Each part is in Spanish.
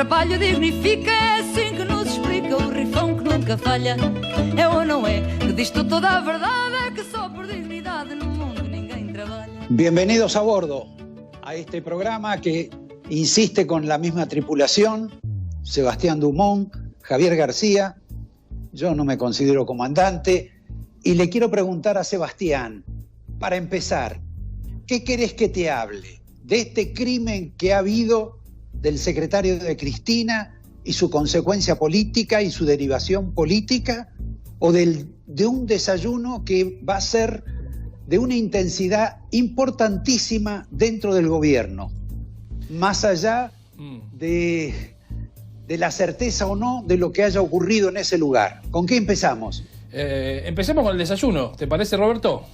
atrapalha, dignifica. É assim que nos explica o rifão que nunca falha. É ou não é? Que diz toda a verdade. É que só por dignidade no mundo ninguém trabalha. Bienvenidos a bordo, a este programa que insiste con la misma tripulación, Sebastián Dumont, Javier García. Yo no me considero comandante y le quiero preguntar a Sebastián, para empezar, ¿qué querés que te hable? ¿De este crimen que ha habido del secretario de Cristina y su consecuencia política y su derivación política? ¿O de un desayuno que va a ser de una intensidad importantísima dentro del gobierno, más allá de la certeza o no de lo que haya ocurrido en ese lugar? ¿Con qué empezamos? Empecemos con el desayuno, ¿te parece, Roberto?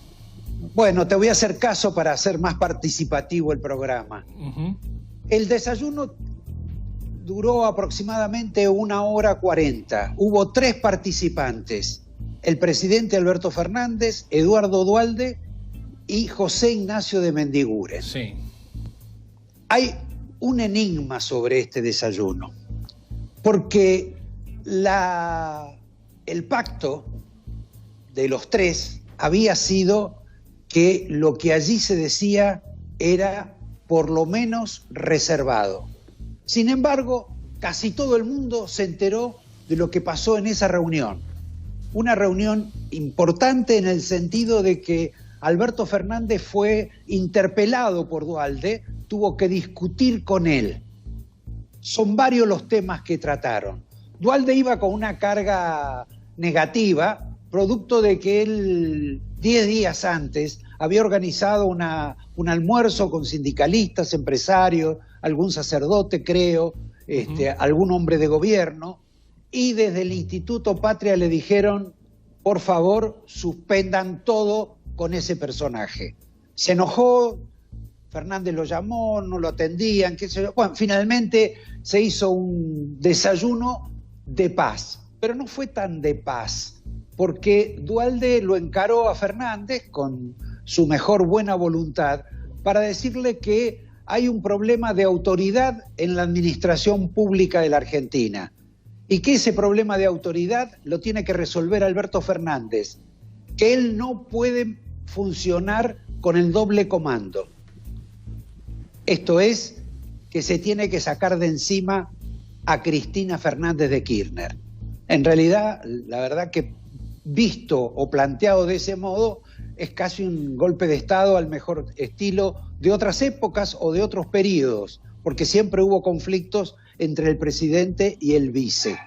Bueno, te voy a hacer caso para hacer más participativo el programa. El desayuno duró aproximadamente 1 hora 40. Hubo 3 participantes: el presidente Alberto Fernández, Eduardo Duhalde y José Ignacio de Mendiguren. Sí. Hay un enigma sobre este desayuno, porque el pacto de los 3 había sido que lo que allí se decía era por lo menos reservado. Sin embargo, casi todo el mundo se enteró de lo que pasó en esa reunión. Una reunión importante en el sentido de que Alberto Fernández fue interpelado por Duhalde, tuvo que discutir con él. Son varios los temas que trataron. Duhalde iba con una carga negativa, producto de que él 10 días antes había organizado un almuerzo con sindicalistas, empresarios, algún sacerdote, creo, algún hombre de gobierno, y desde el Instituto Patria le dijeron: por favor, suspendan todo con ese personaje. Se enojó, Fernández lo llamó, no lo atendían, qué sé yo. Bueno, finalmente se hizo un desayuno de paz, pero no fue tan de paz, porque Duhalde lo encaró a Fernández con su mejor buena voluntad para decirle que hay un problema de autoridad en la administración pública de la Argentina y que ese problema de autoridad lo tiene que resolver Alberto Fernández, que él no puede funcionar con el doble comando. Esto es, que se tiene que sacar de encima a Cristina Fernández de Kirchner. En realidad, la verdad que visto o planteado de ese modo, es casi un golpe de Estado al mejor estilo de otras épocas o de otros periodos, porque siempre hubo conflictos entre el presidente y el vice.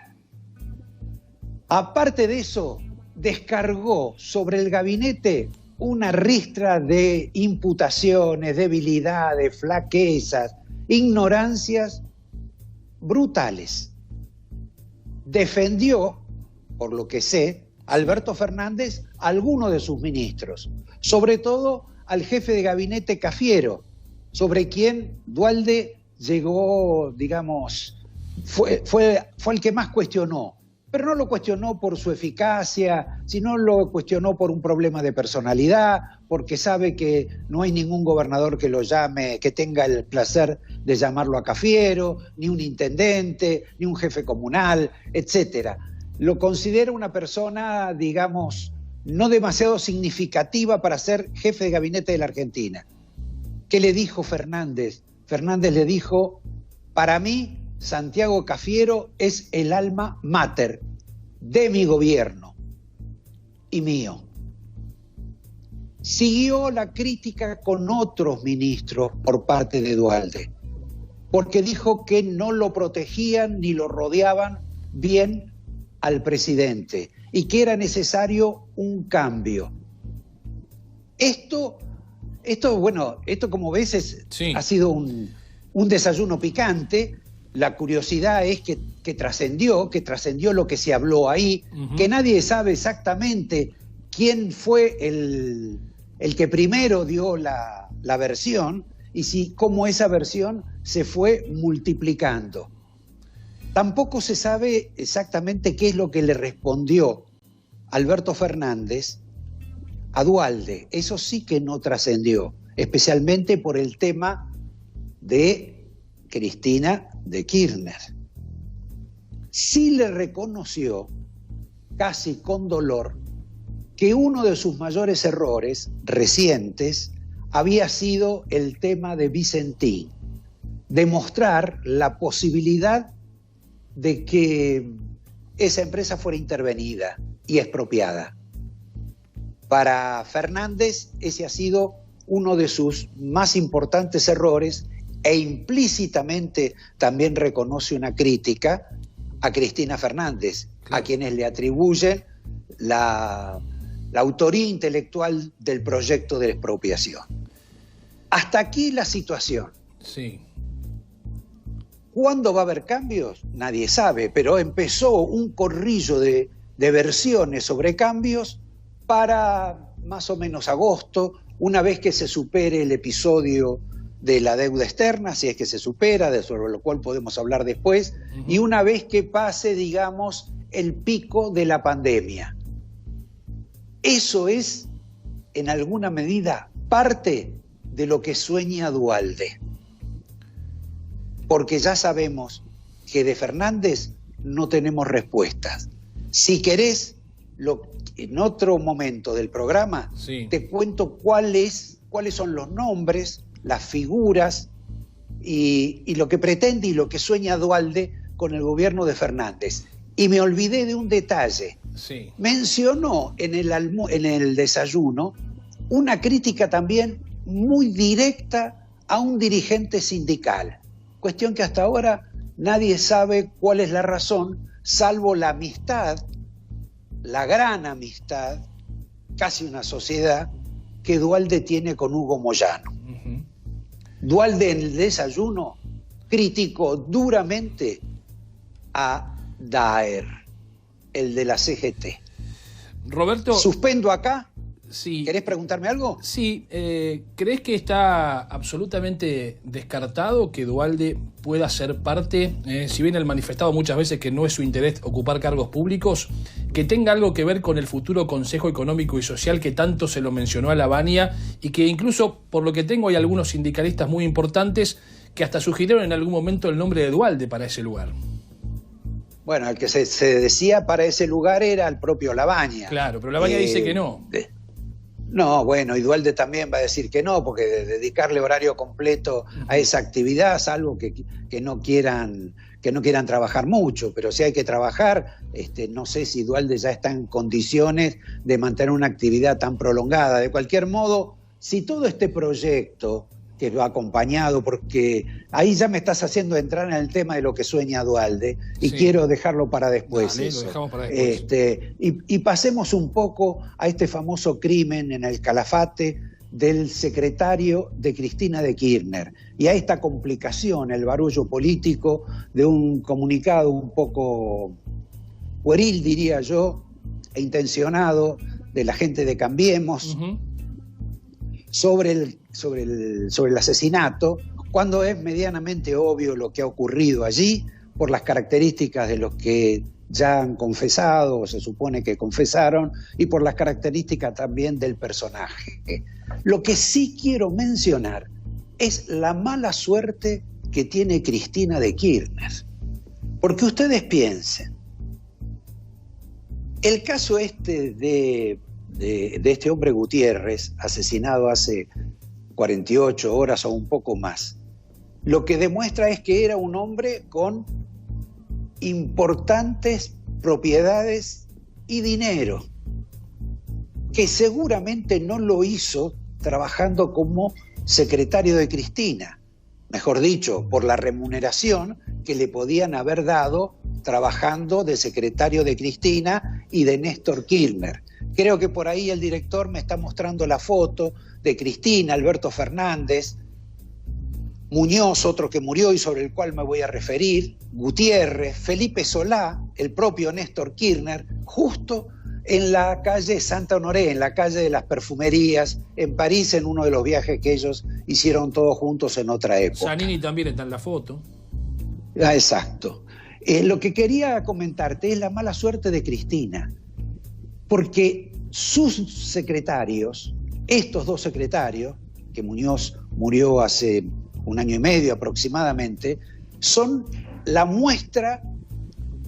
Aparte de eso, descargó sobre el gabinete una ristra de imputaciones, debilidades, flaquezas, ignorancias brutales. Defendió, por lo que sé, Alberto Fernández a alguno de sus ministros, sobre todo al jefe de gabinete Cafiero, sobre quien Duhalde llegó, digamos, fue el que más cuestionó, pero no lo cuestionó por su eficacia, sino lo cuestionó por un problema de personalidad, porque sabe que no hay ningún gobernador que lo llame, que tenga el placer de llamarlo a Cafiero, ni un intendente, ni un jefe comunal, etcétera. Lo considera una persona, digamos, no demasiado significativa para ser jefe de gabinete de la Argentina. ¿Qué le dijo Fernández? Fernández le dijo: para mí, Santiago Cafiero es el alma mater de mi gobierno y mío. Siguió la crítica con otros ministros por parte de Duhalde, porque dijo que no lo protegían ni lo rodeaban bien al presidente y que era necesario un cambio. Esto como ves ha sido un desayuno picante. La curiosidad es que trascendió lo que se habló ahí, que nadie sabe exactamente quién fue el que primero dio la versión y cómo esa versión se fue multiplicando. Tampoco se sabe exactamente qué es lo que le respondió Alberto Fernández a Duhalde. Eso sí que no trascendió, especialmente por el tema de Cristina de Kirchner. sí le reconoció, casi con dolor, que uno de sus mayores errores recientes había sido el tema de Vicentín, demostrar la posibilidad de que esa empresa fuera intervenida y expropiada. Para Fernández ese ha sido uno de sus más importantes errores e implícitamente también reconoce una crítica a Cristina Fernández, a quienes le atribuyen la autoría intelectual del proyecto de expropiación. Hasta aquí la situación. Sí. ¿Cuándo va a haber cambios? Nadie sabe, pero empezó un corrillo de versiones sobre cambios para más o menos agosto, una vez que se supere el episodio de la deuda externa, si es que se supera, sobre lo cual podemos hablar después, y una vez que pase, digamos, el pico de la pandemia. Eso es, en alguna medida, parte de lo que sueña Duhalde. Porque ya sabemos que de Fernández no tenemos respuestas. Si querés, en otro momento del programa, sí, te cuento cuáles son los nombres, las figuras y lo que pretende y lo que sueña Duhalde con el gobierno de Fernández. Y me olvidé de un detalle. Sí. Mencionó en el desayuno una crítica también muy directa a un dirigente sindical. Cuestión que hasta ahora nadie sabe cuál es la razón, salvo la amistad, la gran amistad, casi una sociedad, que Duhalde tiene con Hugo Moyano. Duhalde en el desayuno criticó duramente a Daer, el de la CGT. Roberto... Suspendo acá. Sí. ¿Querés preguntarme algo? Sí. ¿Crees que está absolutamente descartado que Duhalde pueda ser parte, si bien él manifestado muchas veces que no es su interés ocupar cargos públicos, que tenga algo que ver con el futuro Consejo Económico y Social que tanto se lo mencionó a Lavagna y que incluso, por lo que tengo, hay algunos sindicalistas muy importantes que hasta sugirieron en algún momento el nombre de Duhalde para ese lugar? Bueno, el que se decía para ese lugar era el propio Lavagna. Claro, pero Lavagna dice que no. No, bueno, y Duhalde también va a decir que no, porque dedicarle horario completo a esa actividad, salvo que no quieran trabajar mucho, pero si hay que trabajar, no sé si Duhalde ya está en condiciones de mantener una actividad tan prolongada. De cualquier modo, si todo este proyecto que lo ha acompañado, porque ahí ya me estás haciendo entrar en el tema de lo que sueña Duhalde, y sí, quiero dejarlo para después. Dale, eso. Lo dejamos para después. Y pasemos un poco a este famoso crimen en el Calafate del secretario de Cristina de Kirchner, y a esta complicación, el barullo político de un comunicado un poco pueril, diría yo, e intencionado de la gente de Cambiemos, sobre el asesinato, cuando es medianamente obvio lo que ha ocurrido allí, por las características de los que ya han confesado, o se supone que confesaron, y por las características también del personaje. Lo que sí quiero mencionar es la mala suerte que tiene Cristina de Kirchner. Porque ustedes piensen, el caso de este hombre Gutiérrez, asesinado hace 48 horas o un poco más, lo que demuestra es que era un hombre con importantes propiedades y dinero, que seguramente no lo hizo trabajando como secretario de Cristina, mejor dicho, por la remuneración que le podían haber dado trabajando de secretario de Cristina y de Néstor Kirchner. Creo que por ahí el director me está mostrando la foto de Cristina, Alberto Fernández, Muñoz, otro que murió y sobre el cual me voy a referir, Gutiérrez, Felipe Solá, el propio Néstor Kirchner, justo en la calle Santa Honoré, en la calle de las perfumerías, en París, en uno de los viajes que ellos hicieron todos juntos en otra época. Zanini también está en la foto. Ah, exacto. Lo que quería comentarte es la mala suerte de Cristina, porque sus secretarios, estos dos secretarios, que Muñoz murió hace 1 año y medio aproximadamente, son la muestra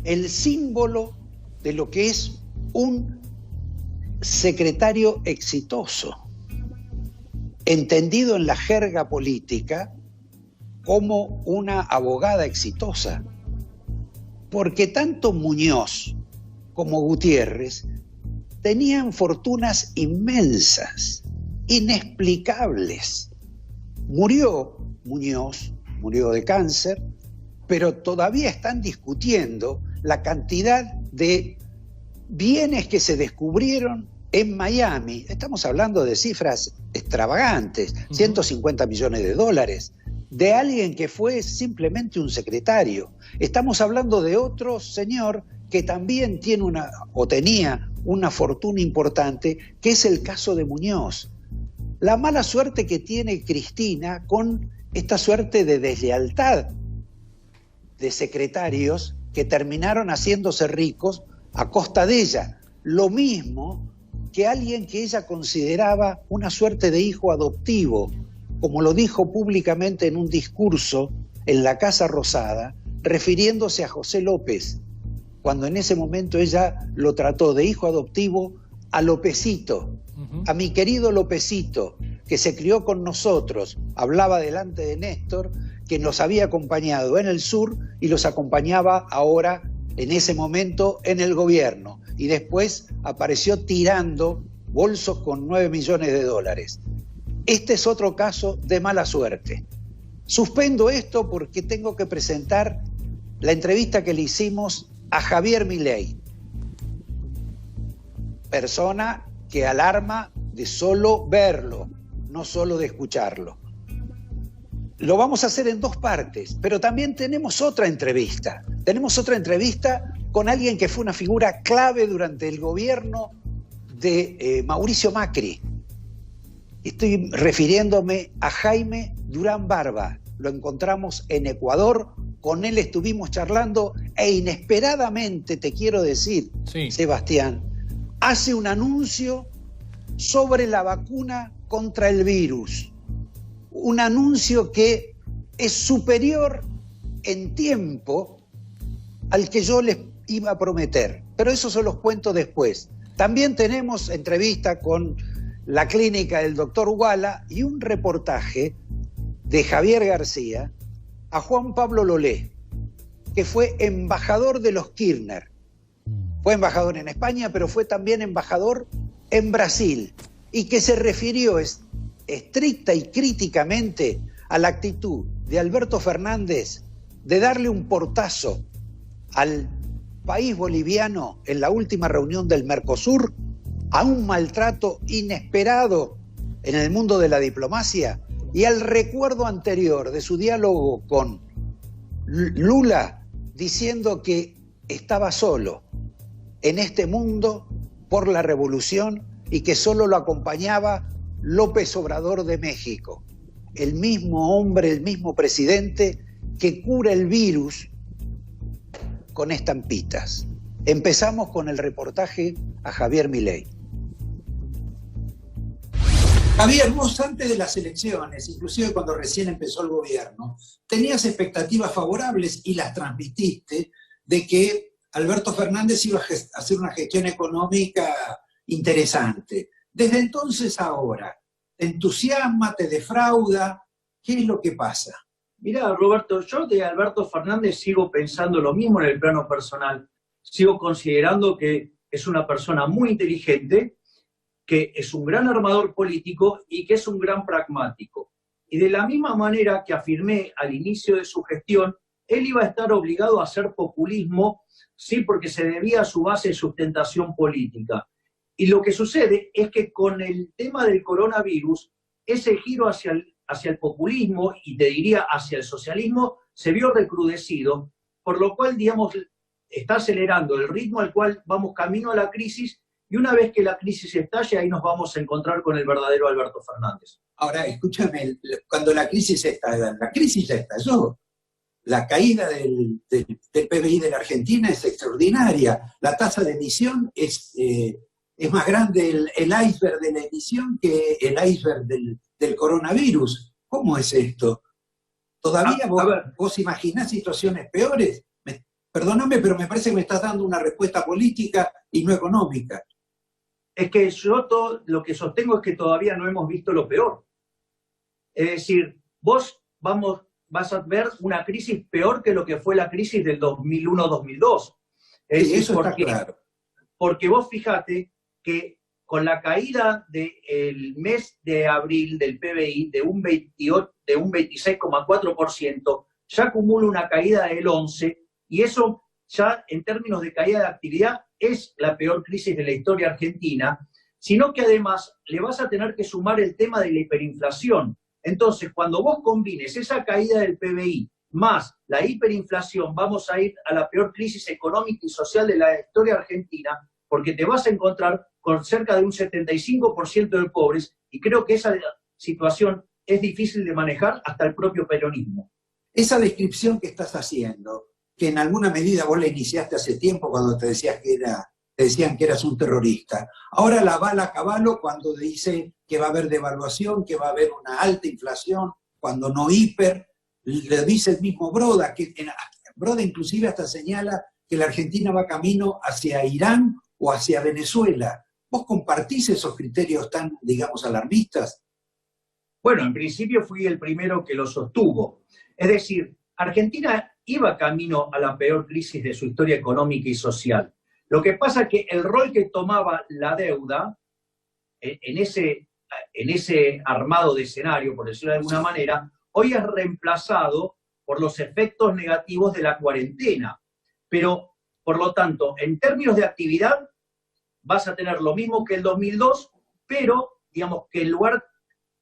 el símbolo de lo que es un secretario exitoso, entendido en la jerga política como una abogada exitosa, porque tanto Muñoz como Gutiérrez tenían fortunas inmensas, inexplicables. Murió Muñoz, murió de cáncer, pero todavía están discutiendo la cantidad de bienes que se descubrieron en Miami. Estamos hablando de cifras extravagantes, 150 millones de dólares, de alguien que fue simplemente un secretario. Estamos hablando de otro señor que también tiene tenía una fortuna importante, que es el caso de Muñoz. La mala suerte que tiene Cristina con esta suerte de deslealtad de secretarios que terminaron haciéndose ricos a costa de ella. Lo mismo que alguien que ella consideraba una suerte de hijo adoptivo, como lo dijo públicamente en un discurso en la Casa Rosada, refiriéndose a José López, cuando en ese momento ella lo trató de hijo adoptivo a Lópezito, a mi querido Lópezito, que se crió con nosotros, hablaba delante de Néstor, que nos había acompañado en el sur y los acompañaba ahora, en ese momento, en el gobierno. Y después apareció tirando bolsos con 9 millones de dólares. Este es otro caso de mala suerte. Suspendo esto porque tengo que presentar la entrevista que le hicimos a Javier Milei, persona que alarma de solo verlo, no solo de escucharlo. Lo vamos a hacer en 2 partes, pero también tenemos otra entrevista. Tenemos otra entrevista con alguien que fue una figura clave durante el gobierno de Mauricio Macri. Estoy refiriéndome a Jaime Durán Barba. Lo encontramos en Ecuador, con él estuvimos charlando e inesperadamente, te quiero decir, sí, Sebastián, hace un anuncio sobre la vacuna contra el virus. Un anuncio que es superior en tiempo al que yo les iba a prometer. Pero eso se los cuento después. También tenemos entrevista con la clínica del doctor Wala y un reportaje de Javier García a Juan Pablo Lolé, que fue embajador de los Kirchner. Fue embajador en España, pero fue también embajador en Brasil, y que se refirió estricta y críticamente a la actitud de Alberto Fernández de darle un portazo al país boliviano en la última reunión del Mercosur, a un maltrato inesperado en el mundo de la diplomacia y al recuerdo anterior de su diálogo con Lula diciendo que estaba solo en este mundo por la revolución y que solo lo acompañaba López Obrador de México, el mismo hombre, el mismo presidente que cura el virus con estampitas. Empezamos con el reportaje a Javier Milei. Javier, vos antes de las elecciones, inclusive cuando recién empezó el gobierno, tenías expectativas favorables y las transmitiste de que Alberto Fernández iba a hacer una gestión económica interesante. Desde entonces a ahora, ¿te entusiasma, te defrauda? ¿Qué es lo que pasa? Mirá, Roberto, yo de Alberto Fernández sigo pensando lo mismo en el plano personal. Sigo considerando que es una persona muy inteligente, que es un gran armador político y que es un gran pragmático. Y de la misma manera que afirmé al inicio de su gestión, él iba a estar obligado a hacer populismo, sí, porque se debía a su base de sustentación política. Y lo que sucede es que con el tema del coronavirus, ese giro hacia el populismo, y te diría hacia el socialismo, se vio recrudecido, por lo cual, digamos, está acelerando el ritmo al cual vamos camino a la crisis, y una vez que la crisis estalle, ahí nos vamos a encontrar con el verdadero Alberto Fernández. Ahora, escúchame, cuando la crisis ya estalló. La caída del PBI de la Argentina es extraordinaria. La tasa de emisión es más grande el iceberg de la emisión que el iceberg del coronavirus. ¿Cómo es esto? ¿Todavía vos imaginás situaciones peores? Perdóname, pero me parece que me estás dando una respuesta política y no económica. Es que yo todo lo que sostengo es que todavía no hemos visto lo peor. Es decir, vos vas a ver una crisis peor que lo que fue la crisis del 2001-2002. Es decir, eso está claro. Porque vos fijate que con la caída del mes de abril del PBI de un 26,4%, ya acumula una caída del 11%, y eso ya en términos de caída de actividad es la peor crisis de la historia argentina, sino que además le vas a tener que sumar el tema de la hiperinflación. Entonces, cuando vos combines esa caída del PBI más la hiperinflación, vamos a ir a la peor crisis económica y social de la historia argentina, porque te vas a encontrar con cerca de un 75% de pobres, y creo que esa situación es difícil de manejar hasta el propio peronismo. Esa descripción que estás haciendo, que en alguna medida vos la iniciaste hace tiempo cuando te decían que eras un terrorista. Ahora la bala a caballo cuando dice que va a haber devaluación, que va a haber una alta inflación, cuando no hiper, le dice el mismo Broda, que Broda inclusive hasta señala que la Argentina va camino hacia Irán o hacia Venezuela. ¿Vos compartís esos criterios tan, digamos, alarmistas? Bueno, en principio fui el primero que lo sostuvo. Es decir, Argentina iba camino a la peor crisis de su historia económica y social. Lo que pasa es que el rol que tomaba la deuda en ese armado de escenario, por decirlo de alguna manera, hoy es reemplazado por los efectos negativos de la cuarentena. Pero, por lo tanto, en términos de actividad, vas a tener lo mismo que el 2002, pero, digamos, que en lugar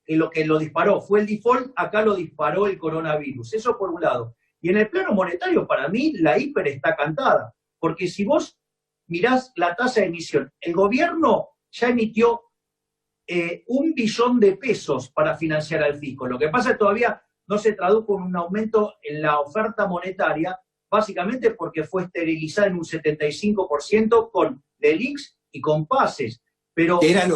que lo disparó fue el default, acá lo disparó el coronavirus. Eso por un lado. Y en el plano monetario, para mí, la hiper está cantada. Porque si vos mirás la tasa de emisión, el gobierno ya emitió 1 billón de pesos para financiar al fisco. Lo que pasa es que todavía no se tradujo en un aumento en la oferta monetaria, básicamente porque fue esterilizada en un 75% con LELIQs y con pases. Pero, que era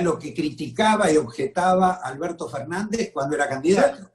lo que criticaba y objetaba Alberto Fernández cuando era candidato.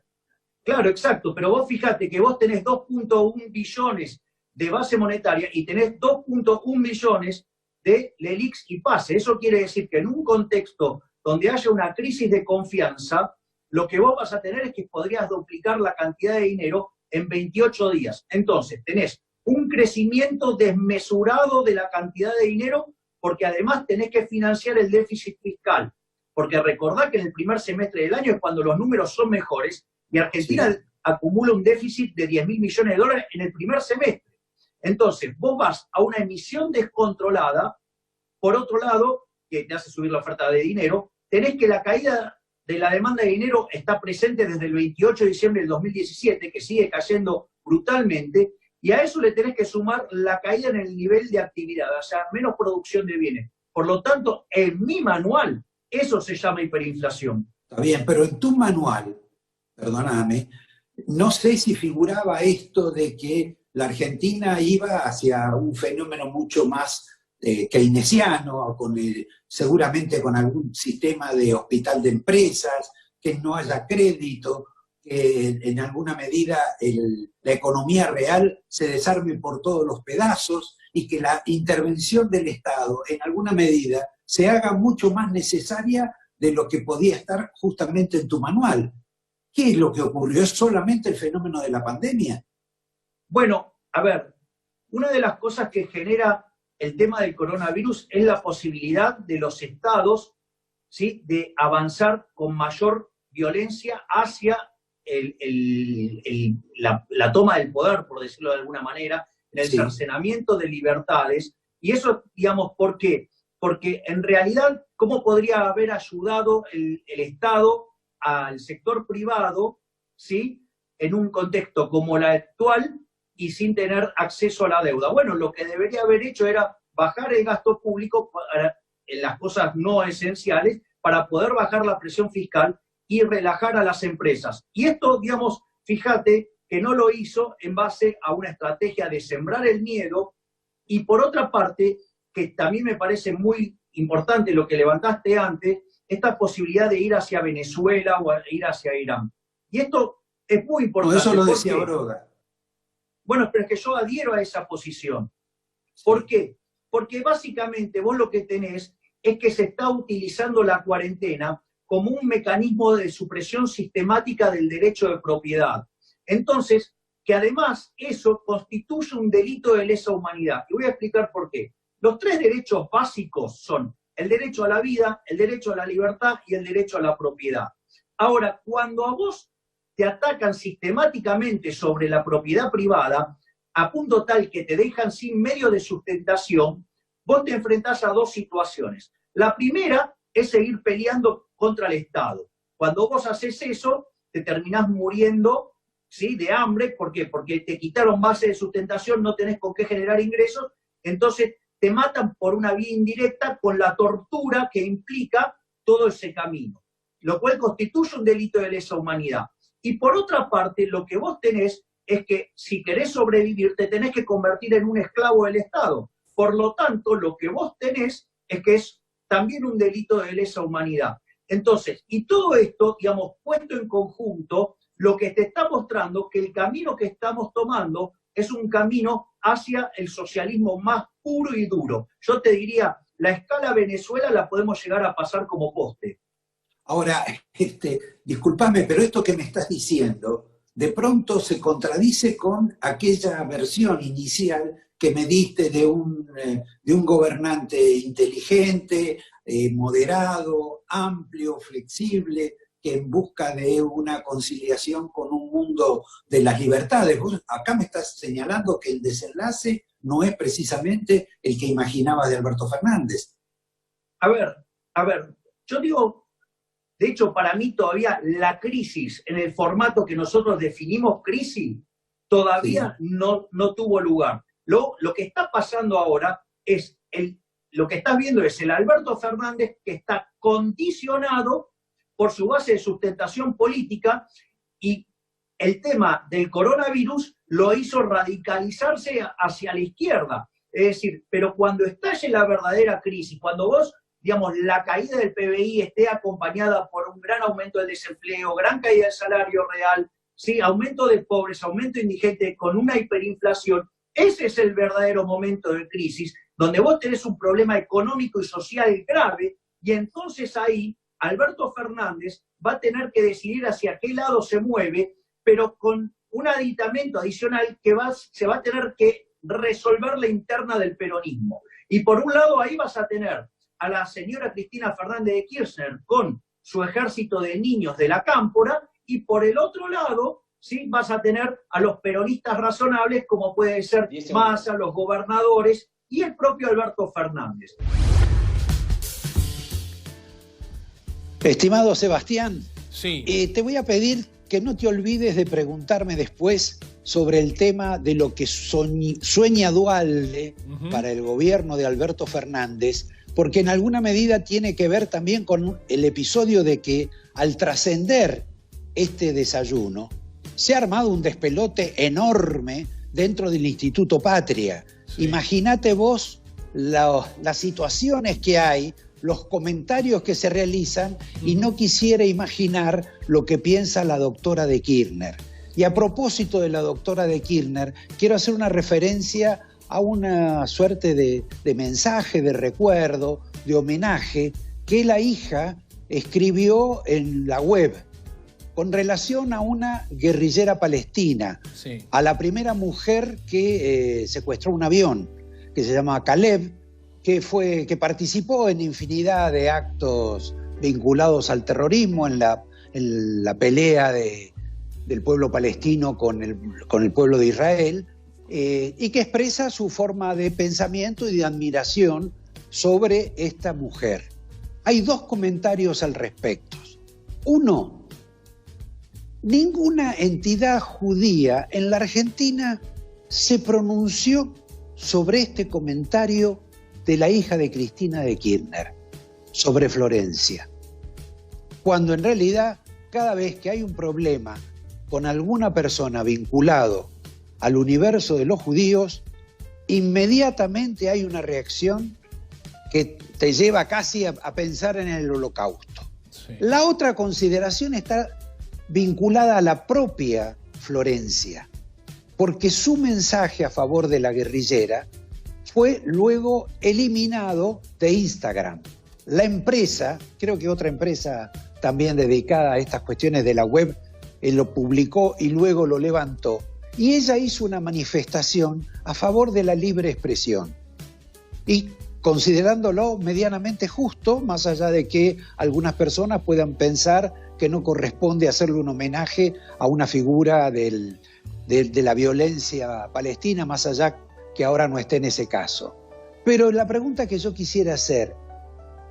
Claro, exacto, pero vos fíjate que vos tenés 2.1 billones de base monetaria y tenés 2.1 billones de LELIQs y pases. Eso quiere decir que en un contexto donde haya una crisis de confianza, lo que vos vas a tener es que podrías duplicar la cantidad de dinero en 28 días. Entonces, tenés un crecimiento desmesurado de la cantidad de dinero, porque además tenés que financiar el déficit fiscal. Porque recordá que en el primer semestre del año es cuando los números son mejores, y Argentina acumula un déficit de 10.000 millones de dólares en el primer semestre. Entonces, vos vas a una emisión descontrolada, por otro lado, que te hace subir la oferta de dinero, tenés que la caída de la demanda de dinero está presente desde el 28 de diciembre del 2017, que sigue cayendo brutalmente, y a eso le tenés que sumar la caída en el nivel de actividad, o sea, menos producción de bienes. Por lo tanto, en mi manual, eso se llama hiperinflación. Está bien, pero en tu manual, perdóname, no sé si figuraba esto de que la Argentina iba hacia un fenómeno mucho más keynesiano, seguramente con algún sistema de hospital de empresas, que no haya crédito, que en alguna medida la economía real se desarme por todos los pedazos y que la intervención del Estado en alguna medida se haga mucho más necesaria de lo que podía estar justamente en tu manual. ¿Qué es lo que ocurrió? ¿Es solamente el fenómeno de la pandemia? Bueno, a ver, una de las cosas que genera el tema del coronavirus es la posibilidad de los estados, ¿sí?, de avanzar con mayor violencia hacia la toma del poder, por decirlo de alguna manera, en el cercenamiento de libertades. Y eso, digamos, ¿por qué? Porque en realidad, ¿cómo podría haber ayudado el Estado al sector privado, ¿sí?, en un contexto como el actual y sin tener acceso a la deuda? Bueno, lo que debería haber hecho era bajar el gasto público en las cosas no esenciales para poder bajar la presión fiscal y relajar a las empresas. Y esto, digamos, fíjate que no lo hizo en base a una estrategia de sembrar el miedo, y por otra parte, que también me parece muy importante lo que levantaste antes, esta posibilidad de ir hacia Venezuela o ir hacia Irán. Y esto es muy importante. No, eso lo decía Broda. Bueno, pero es que yo adhiero a esa posición. ¿Por qué? Porque básicamente vos lo que tenés es que se está utilizando la cuarentena como un mecanismo de supresión sistemática del derecho de propiedad. Entonces, que además eso constituye un delito de lesa humanidad. Y voy a explicar por qué. Los 3 derechos básicos son el derecho a la vida, el derecho a la libertad y el derecho a la propiedad. Ahora, cuando a vos te atacan sistemáticamente sobre la propiedad privada, a punto tal que te dejan sin medio de sustentación, vos te enfrentás a 2 situaciones. La primera es seguir peleando contra el Estado. Cuando vos haces eso, te terminás muriendo, ¿sí?, de hambre. ¿Por qué? Porque te quitaron base de sustentación, no tenés con qué generar ingresos, entonces te matan por una vía indirecta con la tortura que implica todo ese camino, lo cual constituye un delito de lesa humanidad. Y por otra parte, lo que vos tenés es que si querés sobrevivir, te tenés que convertir en un esclavo del Estado. Por lo tanto, lo que vos tenés es que es también un delito de lesa humanidad. Entonces, y todo esto, digamos, puesto en conjunto, lo que te está mostrando que el camino que estamos tomando es un camino hacia el socialismo más puro y duro. Yo te diría, la escala Venezuela la podemos llegar a pasar como poste. Ahora, discúlpame, pero esto que me estás diciendo, de pronto se contradice con aquella versión inicial que me diste de un gobernante inteligente, moderado, amplio, flexible, que en busca de una conciliación con un mundo de las libertades. Vos acá me estás señalando que el desenlace no es precisamente el que imaginabas de Alberto Fernández. A ver, yo digo, de hecho, para mí todavía la crisis, en el formato que nosotros definimos crisis, todavía sí, no tuvo lugar. Lo que está pasando ahora es, lo que estás viendo es el Alberto Fernández que está condicionado por su base de sustentación política, y el tema del coronavirus lo hizo radicalizarse hacia la izquierda. Es decir, pero cuando estalle la verdadera crisis, cuando vos, digamos, la caída del PBI esté acompañada por un gran aumento del desempleo, gran caída del salario real, ¿sí?, aumento de pobres, aumento de indigentes, con una hiperinflación, ese es el verdadero momento de crisis, donde vos tenés un problema económico y social grave, y entonces ahí Alberto Fernández va a tener que decidir hacia qué lado se mueve, pero con un aditamento adicional que se va a tener que resolver la interna del peronismo. Y por un lado ahí vas a tener a la señora Cristina Fernández de Kirchner con su ejército de niños de la Cámpora, y por el otro lado, ¿sí?, vas a tener a los peronistas razonables, como puede ser Massa, los gobernadores y el propio Alberto Fernández. Estimado Sebastián, sí, te voy a pedir que no te olvides de preguntarme después sobre el tema de lo que sueña Duhalde para el gobierno de Alberto Fernández, porque en alguna medida tiene que ver también con el episodio de que al trascender este desayuno se ha armado un despelote enorme dentro del Instituto Patria. Sí. Imagínate vos las situaciones que hay, los comentarios que se realizan, y no quisiera imaginar lo que piensa la doctora de Kirchner. Y a propósito de la doctora de Kirchner, quiero hacer una referencia a una suerte de mensaje, de recuerdo, de homenaje que la hija escribió en la web con relación a una guerrillera palestina, sí, a la primera mujer que secuestró un avión, que se llama Caleb, que participó en infinidad de actos vinculados al terrorismo, en la pelea del pueblo palestino con el pueblo de Israel, y que expresa su forma de pensamiento y de admiración sobre esta mujer. Hay 2 comentarios al respecto. Uno, ninguna entidad judía en la Argentina se pronunció sobre este comentario de la hija de Cristina de Kirchner sobre Florencia, cuando en realidad cada vez que hay un problema con alguna persona vinculado al universo de los judíos, inmediatamente hay una reacción que te lleva casi a pensar en el Holocausto. Sí. La otra consideración está vinculada a la propia Florencia, porque su mensaje a favor de la guerrillera fue luego eliminado de Instagram. La empresa, creo que otra empresa también dedicada a estas cuestiones de la web, lo publicó y luego lo levantó. Y ella hizo una manifestación a favor de la libre expresión. Y considerándolo medianamente justo, más allá de que algunas personas puedan pensar que no corresponde hacerle un homenaje a una figura de la violencia palestina, más allá que ahora no esté en ese caso. Pero la pregunta que yo quisiera hacer,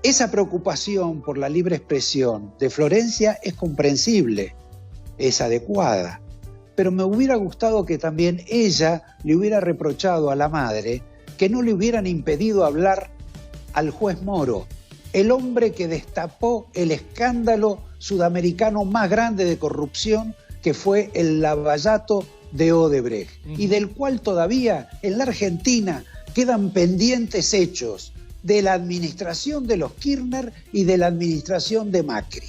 esa preocupación por la libre expresión de Florencia es comprensible, es adecuada, pero me hubiera gustado que también ella le hubiera reprochado a la madre que no le hubieran impedido hablar al juez Moro, el hombre que destapó el escándalo sudamericano más grande de corrupción, que fue el lavallato de Odebrecht, y del cual todavía en la Argentina quedan pendientes hechos de la administración de los Kirchner y de la administración de Macri.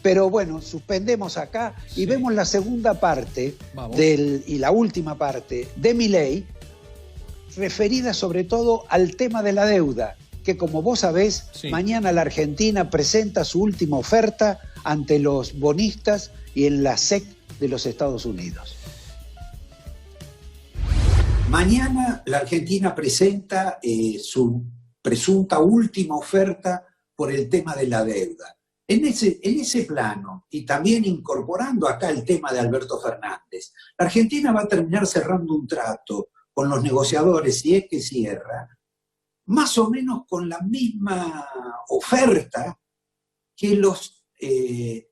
Pero bueno, suspendemos acá y vemos la segunda parte y la última parte de Milei, referida sobre todo al tema de la deuda, que como vos sabés, mañana la Argentina presenta su última oferta ante los bonistas y en la SEC de los Estados Unidos. Mañana la Argentina presenta su presunta última oferta por el tema de la deuda. En ese plano, y también incorporando acá el tema de Alberto Fernández, la Argentina va a terminar cerrando un trato con los negociadores, si es que cierra, más o menos con la misma oferta que los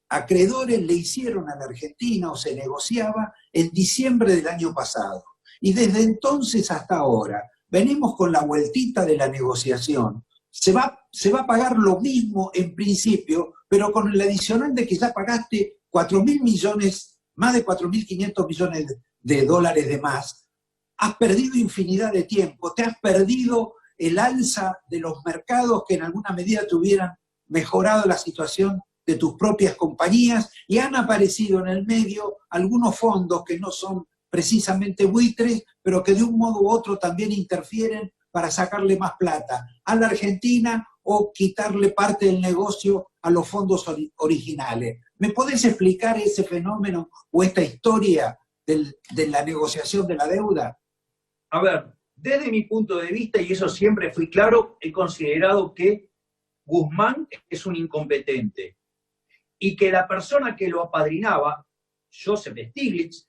acreedores le hicieron a la Argentina o se negociaba en diciembre del año pasado. Y desde entonces hasta ahora venimos con la vueltita de la negociación. Se va a pagar lo mismo en principio, pero con el adicional de que ya pagaste 4.000 millones, más de 4.500 millones de dólares de más. Has perdido infinidad de tiempo, te has perdido el alza de los mercados que en alguna medida te hubieran mejorado la situación de tus propias compañías, y han aparecido en el medio algunos fondos que no son precisamente buitres, pero que de un modo u otro también interfieren para sacarle más plata a la Argentina o quitarle parte del negocio a los fondos originales. ¿Me podés explicar ese fenómeno o esta historia de la negociación de la deuda? A ver, desde mi punto de vista, y eso siempre fui claro, he considerado que Guzmán es un incompetente y que la persona que lo apadrinaba, Joseph Stiglitz,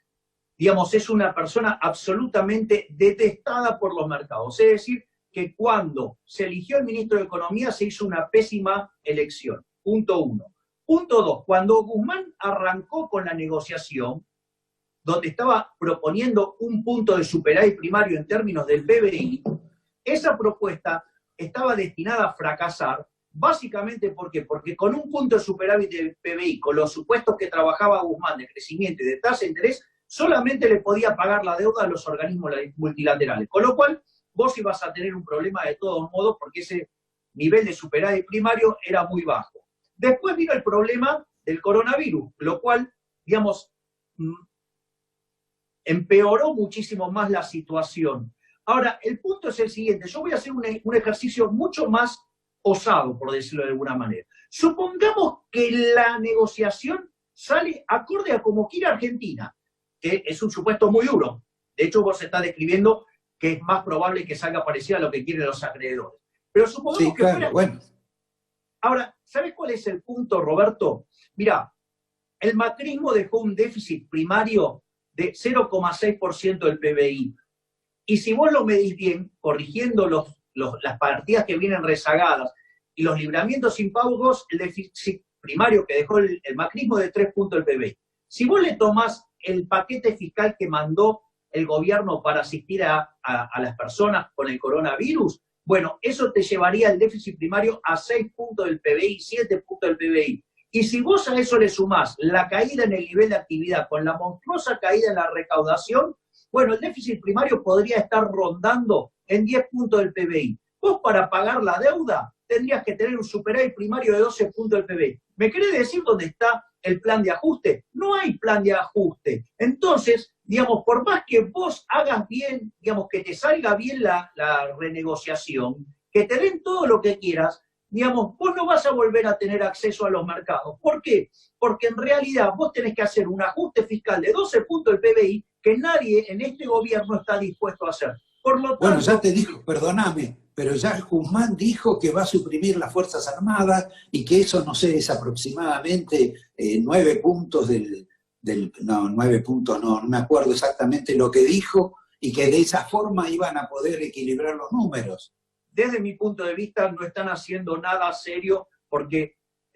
digamos, es una persona absolutamente detestada por los mercados. Es decir, que cuando se eligió el ministro de Economía se hizo una pésima elección. Punto uno. Punto dos, cuando Guzmán arrancó con la negociación, donde estaba proponiendo un punto de superávit primario en términos del PBI, esa propuesta estaba destinada a fracasar, básicamente ¿por qué? Porque con un punto de superávit del PBI, con los supuestos que trabajaba Guzmán de crecimiento y de tasa de interés, solamente le podía pagar la deuda a los organismos multilaterales. Con lo cual, vos ibas a tener un problema de todos modos porque ese nivel de superávit primario era muy bajo. Después vino el problema del coronavirus, lo cual, digamos, empeoró muchísimo más la situación. Ahora, el punto es el siguiente. Yo voy a hacer un ejercicio mucho más osado, por decirlo de alguna manera. Supongamos que la negociación sale acorde a como quiere Argentina, que es un supuesto muy duro. De hecho, vos estás describiendo que es más probable que salga parecido a lo que quieren los acreedores. Pero supongamos que fuera... Bueno. Ahora, ¿sabes cuál es el punto, Roberto? Mirá, el macrismo dejó un déficit primario de 0,6% del PBI. Y si vos lo medís bien, corrigiendo las partidas que vienen rezagadas y los libramientos sin pagos, el déficit primario que dejó el macrismo de 3 puntos del PBI. Si vos le tomás el paquete fiscal que mandó el gobierno para asistir a las personas con el coronavirus, bueno, eso te llevaría el déficit primario a 6 puntos del PBI, 7 puntos del PBI. Y si vos a eso le sumás la caída en el nivel de actividad con la monstruosa caída en la recaudación, bueno, el déficit primario podría estar rondando en 10 puntos del PBI. Vos para pagar la deuda tendrías que tener un superávit primario de 12 puntos del PBI. ¿Me querés decir dónde está el plan de ajuste? No hay plan de ajuste. Entonces, digamos, por más que vos hagas bien, digamos, que te salga bien la renegociación, que te den todo lo que quieras, digamos, vos no vas a volver a tener acceso a los mercados. ¿Por qué? Porque en realidad vos tenés que hacer un ajuste fiscal de 12 puntos del PBI que nadie en este gobierno está dispuesto a hacer. Por lo tanto, bueno, ya te dijo, perdóname, pero ya Guzmán dijo que va a suprimir las Fuerzas Armadas y que eso, no sé, es aproximadamente 9 puntos no, 9 puntos no me acuerdo exactamente lo que dijo, y que de esa forma iban a poder equilibrar los números. Desde mi punto de vista no están haciendo nada serio, porque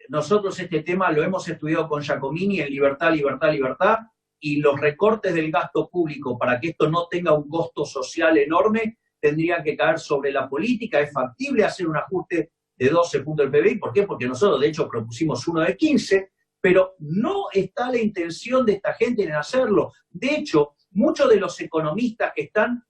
nosotros este tema lo hemos estudiado con Giacomini en Libertad, Libertad, Libertad, y los recortes del gasto público para que esto no tenga un costo social enorme tendrían que caer sobre la política. Es factible hacer un ajuste de 12 puntos del PBI. ¿Por qué? Porque nosotros de hecho propusimos uno de 15, pero no está la intención de esta gente en hacerlo. De hecho, muchos de los economistas que están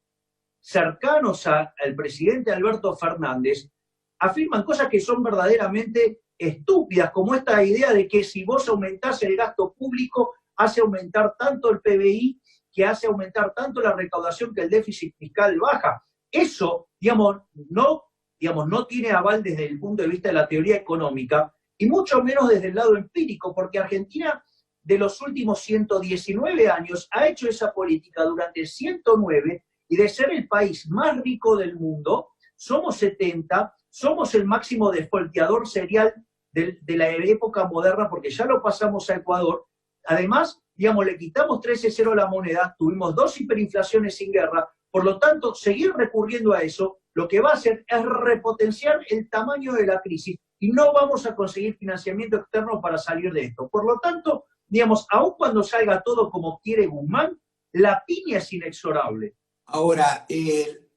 cercanos al presidente Alberto Fernández afirman cosas que son verdaderamente estúpidas, como esta idea de que si vos aumentás el gasto público, hace aumentar tanto el PBI, que hace aumentar tanto la recaudación, que el déficit fiscal baja. Eso, digamos, no tiene aval desde el punto de vista de la teoría económica, y mucho menos desde el lado empírico, porque Argentina de los últimos 119 años ha hecho esa política durante 109, y de ser el país más rico del mundo, somos 70, somos el máximo defolteador serial de la época moderna, porque ya lo pasamos a Ecuador. Además, digamos, le quitamos 13-0 a la moneda, tuvimos 2 hiperinflaciones sin guerra, por lo tanto, seguir recurriendo a eso, lo que va a hacer es repotenciar el tamaño de la crisis, y no vamos a conseguir financiamiento externo para salir de esto. Por lo tanto, digamos, aun cuando salga todo como quiere Guzmán, la piña es inexorable. Ahora,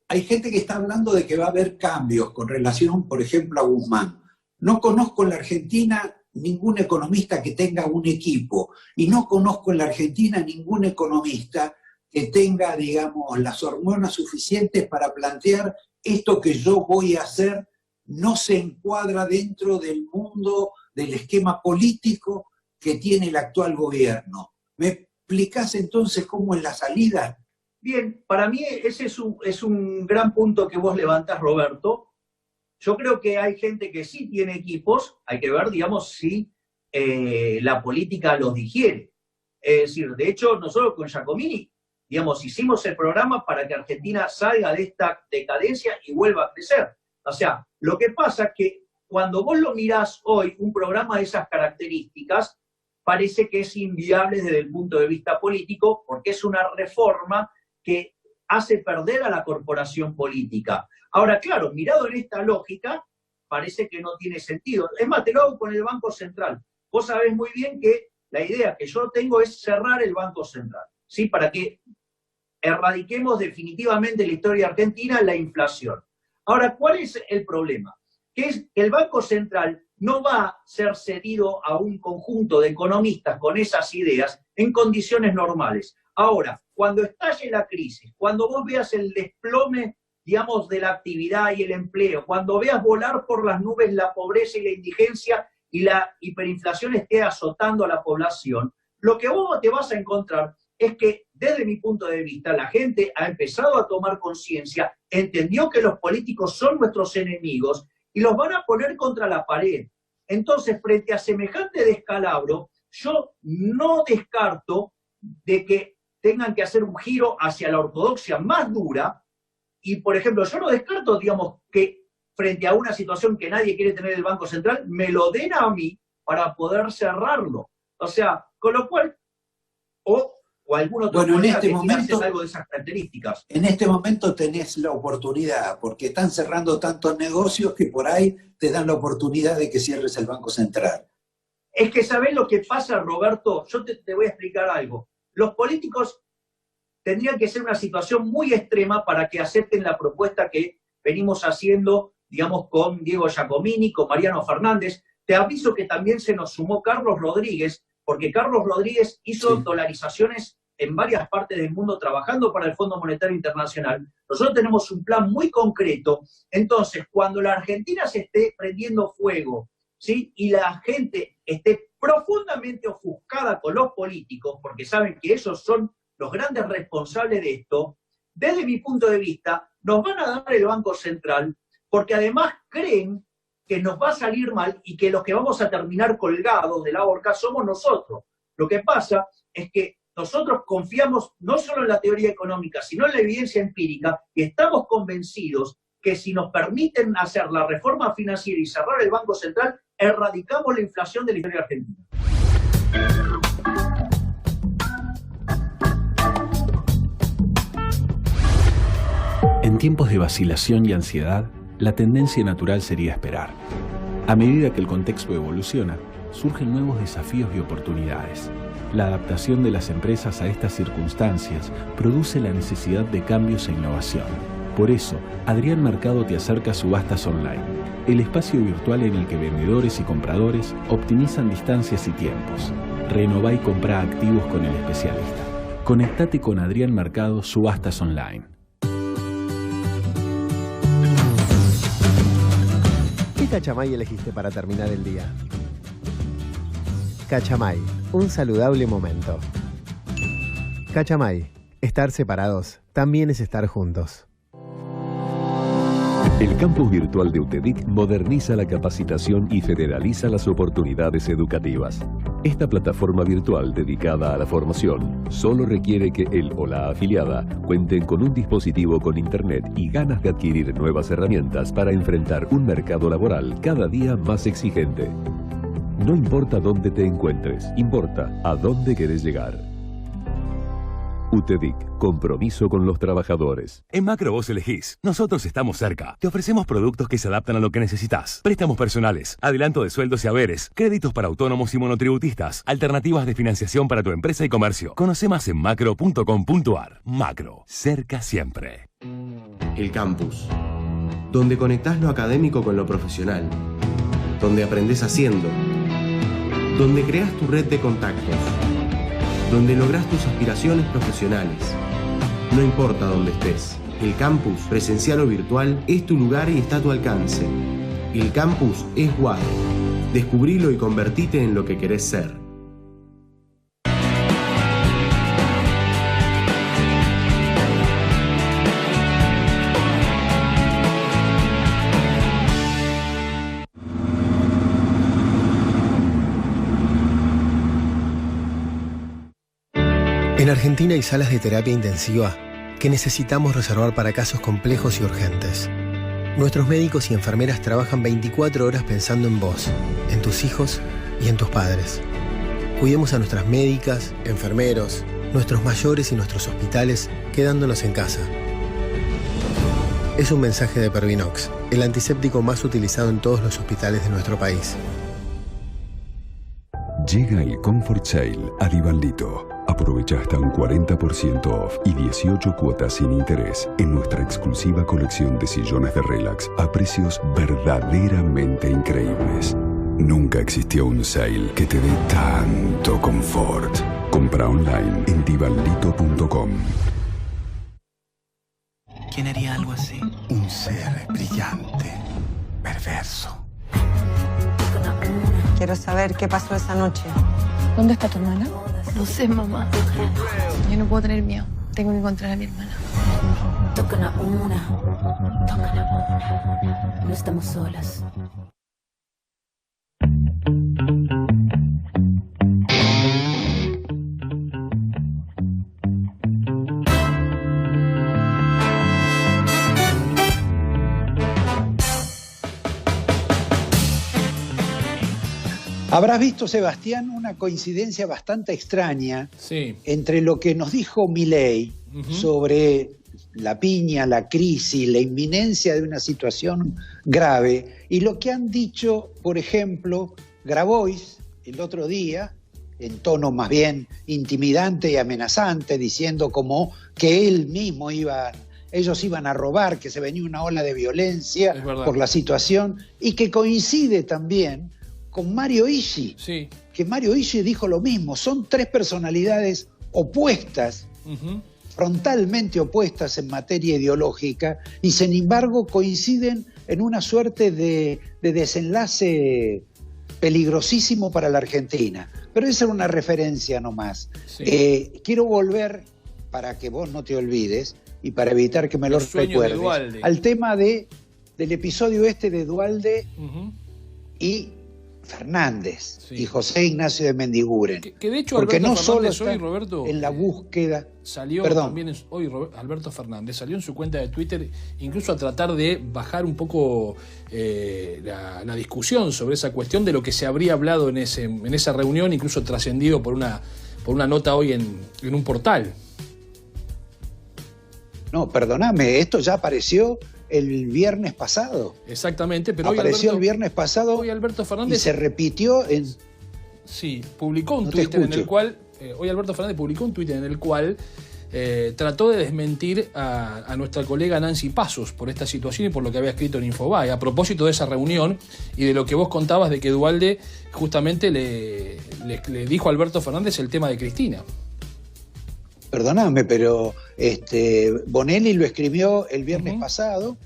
hay gente que está hablando de que va a haber cambios con relación, por ejemplo, a Guzmán. No conozco en la Argentina ningún economista que tenga un equipo, y no conozco en la Argentina ningún economista que tenga, digamos, las hormonas suficientes para plantear esto que yo voy a hacer no se encuadra dentro del mundo, del esquema político que tiene el actual gobierno. ¿Me explicás entonces cómo es la salida? Bien, para mí ese es un gran punto que vos levantás, Roberto. Yo creo que hay gente que sí tiene equipos, hay que ver, digamos, si la política los digiere. Es decir, de hecho, nosotros con Giacomini, digamos, hicimos el programa para que Argentina salga de esta decadencia y vuelva a crecer. O sea, lo que pasa es que cuando vos lo mirás hoy, un programa de esas características, parece que es inviable desde el punto de vista político, porque es una reforma que hace perder a la corporación política. Ahora, claro, mirado en esta lógica, parece que no tiene sentido. Es más, te lo hago con el Banco Central. Vos sabés muy bien que la idea que yo tengo es cerrar el Banco Central, ¿sí? Para que erradiquemos definitivamente en la historia argentina la inflación. Ahora, ¿cuál es el problema? Que es que el Banco Central no va a ser cedido a un conjunto de economistas con esas ideas en condiciones normales. Ahora, cuando estalle la crisis, cuando vos veas el desplome, digamos, de la actividad y el empleo, cuando veas volar por las nubes la pobreza y la indigencia y la hiperinflación esté azotando a la población, lo que vos te vas a encontrar es que, desde mi punto de vista, la gente ha empezado a tomar conciencia, entendió que los políticos son nuestros enemigos y los van a poner contra la pared. Entonces, frente a semejante descalabro, yo no descarto de que tengan que hacer un giro hacia la ortodoxia más dura, y, por ejemplo, yo no descarto, digamos, que frente a una situación que nadie quiere tener el Banco Central, me lo den a mí para poder cerrarlo. O sea, con lo cual, o algún otro colega que quiera hacer algo de esas características. En este momento tenés la oportunidad, porque están cerrando tantos negocios que por ahí te dan la oportunidad de que cierres el Banco Central. Es que ¿sabés lo que pasa, Roberto? Yo te voy a explicar algo. Los políticos tendrían que ser una situación muy extrema para que acepten la propuesta que venimos haciendo, digamos, con Diego Giacomini, con Mariano Fernández. Te aviso que también se nos sumó Carlos Rodríguez, porque Carlos Rodríguez hizo dolarizaciones en varias partes del mundo trabajando para el Fondo Monetario Internacional. Nosotros tenemos un plan muy concreto. Entonces, cuando la Argentina se esté prendiendo fuego, ¿sí? Y la gente esté profundamente ofuscada con los políticos, porque saben que ellos son los grandes responsables de esto, desde mi punto de vista, nos van a dar el Banco Central, porque además creen que nos va a salir mal y que los que vamos a terminar colgados de la horca somos nosotros. Lo que pasa es que nosotros confiamos no solo en la teoría económica, sino en la evidencia empírica, y estamos convencidos que si nos permiten hacer la reforma financiera y cerrar el Banco Central, erradicamos la inflación de la historia argentina. En tiempos de vacilación y ansiedad, la tendencia natural sería esperar. A medida que el contexto evoluciona, surgen nuevos desafíos y oportunidades. La adaptación de las empresas a estas circunstancias produce la necesidad de cambios e innovación. Por eso, Adrián Mercado te acerca a Subastas Online, el espacio virtual en el que vendedores y compradores optimizan distancias y tiempos. Renová y comprá activos con el especialista. Conectate con Adrián Mercado Subastas Online. ¿Qué cachamay elegiste para terminar el día? Cachamay, un saludable momento. Cachamay, estar separados también es estar juntos. El campus virtual de UTEDIC moderniza la capacitación y federaliza las oportunidades educativas. Esta plataforma virtual dedicada a la formación solo requiere que el o la afiliada cuenten con un dispositivo con internet y ganas de adquirir nuevas herramientas para enfrentar un mercado laboral cada día más exigente. No importa dónde te encuentres, importa a dónde querés llegar. UTEDIC, compromiso con los trabajadores. En Macro vos elegís, nosotros estamos cerca. Te ofrecemos productos que se adaptan a lo que necesitas. Préstamos personales, adelanto de sueldos y haberes, créditos para autónomos y monotributistas, alternativas de financiación para tu empresa y comercio. Conoce más en macro.com.ar. Macro, cerca siempre. El campus, donde conectás lo académico con lo profesional, donde aprendés haciendo, donde creás tu red de contactos, donde lográs tus aspiraciones profesionales. No importa dónde estés, el campus, presencial o virtual, es tu lugar y está a tu alcance. El campus es WAD. Descubrilo y convertite en lo que querés ser. En Argentina hay salas de terapia intensiva que necesitamos reservar para casos complejos y urgentes. Nuestros médicos y enfermeras trabajan 24 horas pensando en vos, en tus hijos y en tus padres. Cuidemos a nuestras médicas, enfermeros, nuestros mayores y nuestros hospitales quedándonos en casa. Es un mensaje de Pervinox, el antiséptico más utilizado en todos los hospitales de nuestro país. Llega el Comfort Sale a Divanlito. Aprovecha hasta un 40% off y 18 cuotas sin interés en nuestra exclusiva colección de sillones de relax a precios verdaderamente increíbles. Nunca existió un sale que te dé tanto confort. Compra online en divanlito.com. ¿Quién haría algo así? Un ser brillante, perverso. Quiero saber qué pasó esa noche. ¿Dónde está tu hermana? No sé, mamá. Yo no puedo tener miedo. Tengo que encontrar a mi hermana. Tocan a una. No estamos solas. Habrás visto, Sebastián, una coincidencia bastante extraña entre lo que nos dijo Milei sobre la piña, la crisis, la inminencia de una situación grave, y lo que han dicho, por ejemplo, Grabois el otro día, en tono más bien intimidante y amenazante, diciendo como que ellos iban a robar, que se venía una ola de violencia por la situación, y que coincide también con Mario Ischi, que Mario Ischi dijo lo mismo. Son tres personalidades opuestas, frontalmente opuestas en materia ideológica, y sin embargo coinciden en una suerte de desenlace peligrosísimo para la Argentina. Pero esa era una referencia nomás. Sí. Quiero volver, para que vos no te olvides, y para evitar que me lo recuerdes, al tema del episodio este de Duhalde y Fernández, sí, y José Ignacio de Mendiguren. Que de hecho porque Alberto no Fernández solo hoy, Roberto, en la búsqueda... Salió también hoy Alberto Fernández, salió en su cuenta de Twitter incluso a tratar de bajar un poco la discusión sobre esa cuestión de lo que se habría hablado en esa reunión, incluso trascendido por una nota hoy en un portal. No, perdóname, esto ya apareció el viernes pasado. Exactamente, pero apareció el viernes pasado hoy Alberto Fernández, y se repitió en... Sí, publicó un Twitter en el cual... hoy Alberto Fernández publicó un Twitter en el cual trató de desmentir a nuestra colega Nancy Pasos por esta situación y por lo que había escrito en Infobae, a propósito de esa reunión y de lo que vos contabas de que Duhalde justamente le dijo a Alberto Fernández el tema de Cristina. Perdóname, pero Bonelli lo escribió el viernes pasado,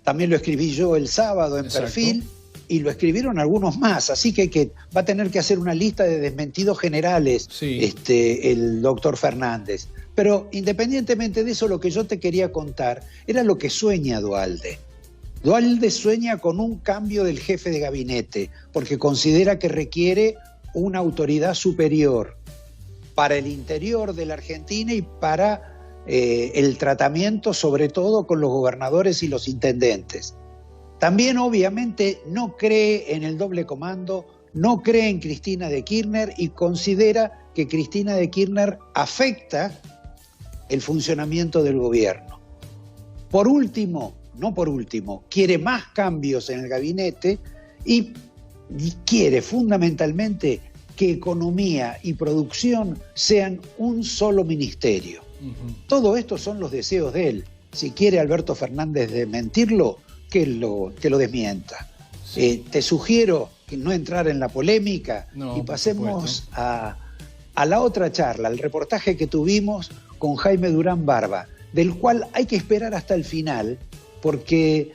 también lo escribí yo el sábado en Perfil, y lo escribieron algunos más, así que va a tener que hacer una lista de desmentidos generales, sí, el doctor Fernández. Pero independientemente de eso, lo que yo te quería contar era lo que sueña Duhalde. Duhalde sueña con un cambio del jefe de gabinete, porque considera que requiere una autoridad superior para el interior de la Argentina y para el tratamiento, sobre todo con los gobernadores y los intendentes. También obviamente no cree en el doble comando, no cree en Cristina de Kirchner y considera que Cristina de Kirchner afecta el funcionamiento del gobierno. Por último, quiere más cambios en el gabinete y quiere fundamentalmente que economía y producción sean un solo ministerio. Todo esto son los deseos de él. Si quiere Alberto Fernández desmentirlo, que lo desmienta. Sí. Te sugiero que no entrar en la polémica y pasemos a la otra charla, al reportaje que tuvimos con Jaime Durán Barba, del cual hay que esperar hasta el final, porque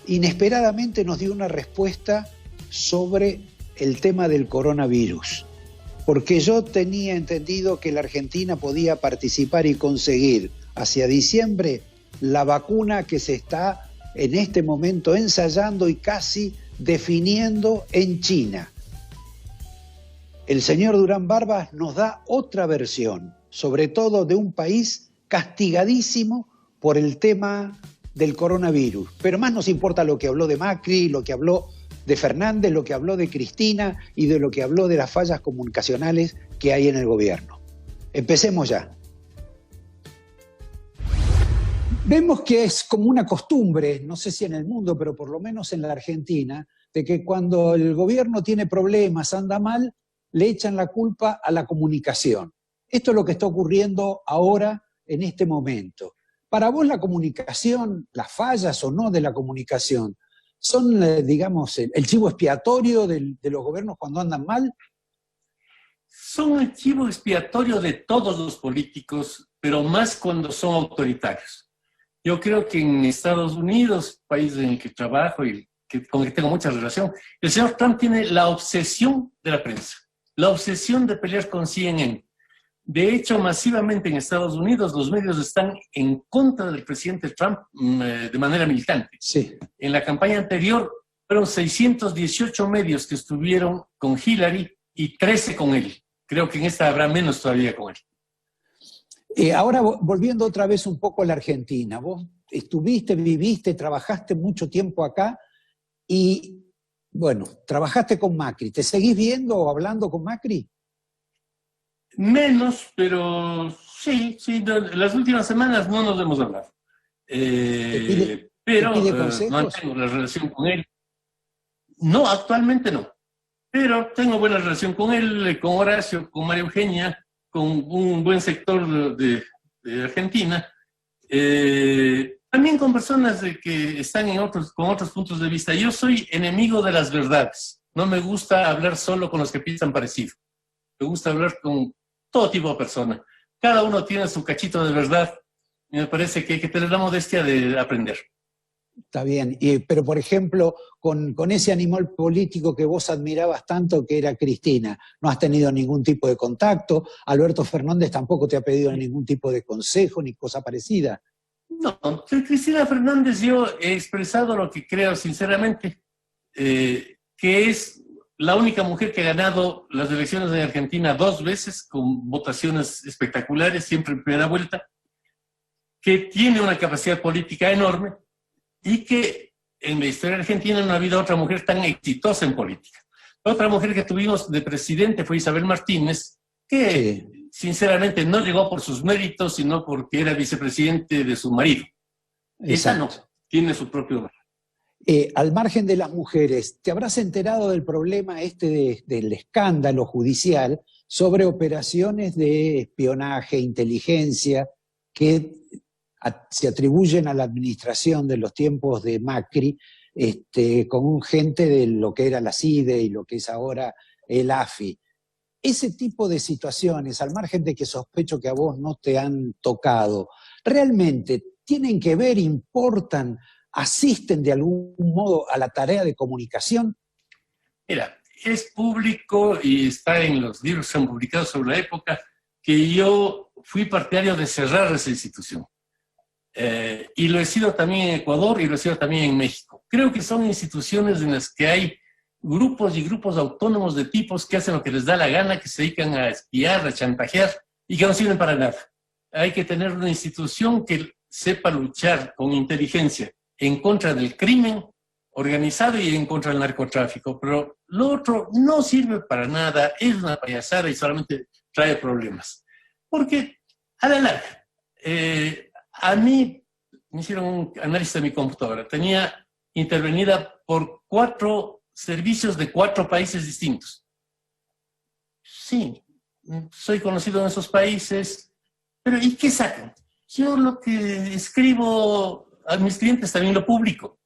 inesperadamente nos dio una respuesta sobre el tema del coronavirus. Porque yo tenía entendido que la Argentina podía participar y conseguir hacia diciembre la vacuna que se está en este momento ensayando y casi definiendo en China. El señor Durán Barbas nos da otra versión, sobre todo de un país castigadísimo por el tema del coronavirus. Pero más nos importa lo que habló de Macri, lo que habló de Fernández, lo que habló de Cristina y de lo que habló de las fallas comunicacionales que hay en el gobierno. Empecemos ya. Vemos que es como una costumbre, no sé si en el mundo, pero por lo menos en la Argentina, de que cuando el gobierno tiene problemas, anda mal, le echan la culpa a la comunicación. Esto es lo que está ocurriendo ahora, en este momento. Para vos la comunicación, las fallas o no de la comunicación, ¿son, digamos, el chivo expiatorio de los gobiernos cuando andan mal? Son el chivo expiatorio de todos los políticos, pero más cuando son autoritarios. Yo creo que en Estados Unidos, país en el que trabajo y con el que tengo mucha relación, el señor Trump tiene la obsesión de la prensa, la obsesión de pelear con CNN. De hecho, masivamente en Estados Unidos los medios están en contra del presidente Trump de manera militante. Sí. En la campaña anterior fueron 618 medios que estuvieron con Hillary y 13 con él. Creo que en esta habrá menos todavía con él. Ahora, volviendo otra vez un poco a la Argentina, vos estuviste, viviste, trabajaste mucho tiempo acá y, bueno, trabajaste con Macri. ¿Te seguís viendo o hablando con Macri? Menos, pero sí, las últimas semanas no nos hemos hablado. Pero mantengo la relación con él. No, actualmente no. Pero tengo buena relación con él, con Horacio, con María Eugenia, con un buen sector de Argentina. También con personas que están con otros puntos de vista. Yo soy enemigo de las verdades. No me gusta hablar solo con los que piensan parecido. Me gusta hablar con todo tipo de personas. Cada uno tiene su cachito de verdad y me parece que hay que tener la modestia de aprender. Está bien, pero por ejemplo, con ese animal político que vos admirabas tanto, que era Cristina, no has tenido ningún tipo de contacto, Alberto Fernández tampoco te ha pedido ningún tipo de consejo ni cosa parecida. No, Cristina Fernández, yo he expresado lo que creo sinceramente, que es la única mujer que ha ganado las elecciones de Argentina 2 veces, con votaciones espectaculares, siempre en primera vuelta, que tiene una capacidad política enorme, y que en la historia argentina no ha habido otra mujer tan exitosa en política. La otra mujer que tuvimos de presidente fue Isabel Martínez, que sinceramente no llegó por sus méritos, sino porque era vicepresidente de su marido. Esa no, tiene su propio lugar. Al margen de las mujeres, ¿te habrás enterado del problema del escándalo judicial sobre operaciones de espionaje, inteligencia, que se atribuyen a la administración de los tiempos de Macri, con gente de lo que era la CIDE y lo que es ahora el AFI? Ese tipo de situaciones, al margen de que sospecho que a vos no te han tocado, ¿realmente tienen que ver, importan, asisten de algún modo a la tarea de comunicación? Mira, es público y está en los libros que se han publicado sobre la época que yo fui partidario de cerrar esa institución. Y lo he sido también en Ecuador y lo he sido también en México. Creo que son instituciones en las que hay grupos y grupos autónomos de tipos que hacen lo que les da la gana, que se dedican a espiar, a chantajear y que no sirven para nada. Hay que tener una institución que sepa luchar con inteligencia en contra del crimen organizado y en contra del narcotráfico, pero lo otro no sirve para nada, es una payasada y solamente trae problemas. Porque, a la larga, a mí me hicieron un análisis de mi computadora. Tenía intervenida por 4 servicios de 4 países distintos. Sí, soy conocido en esos países, pero ¿y qué sacan? Yo lo que escribo a mis clientes también lo publico.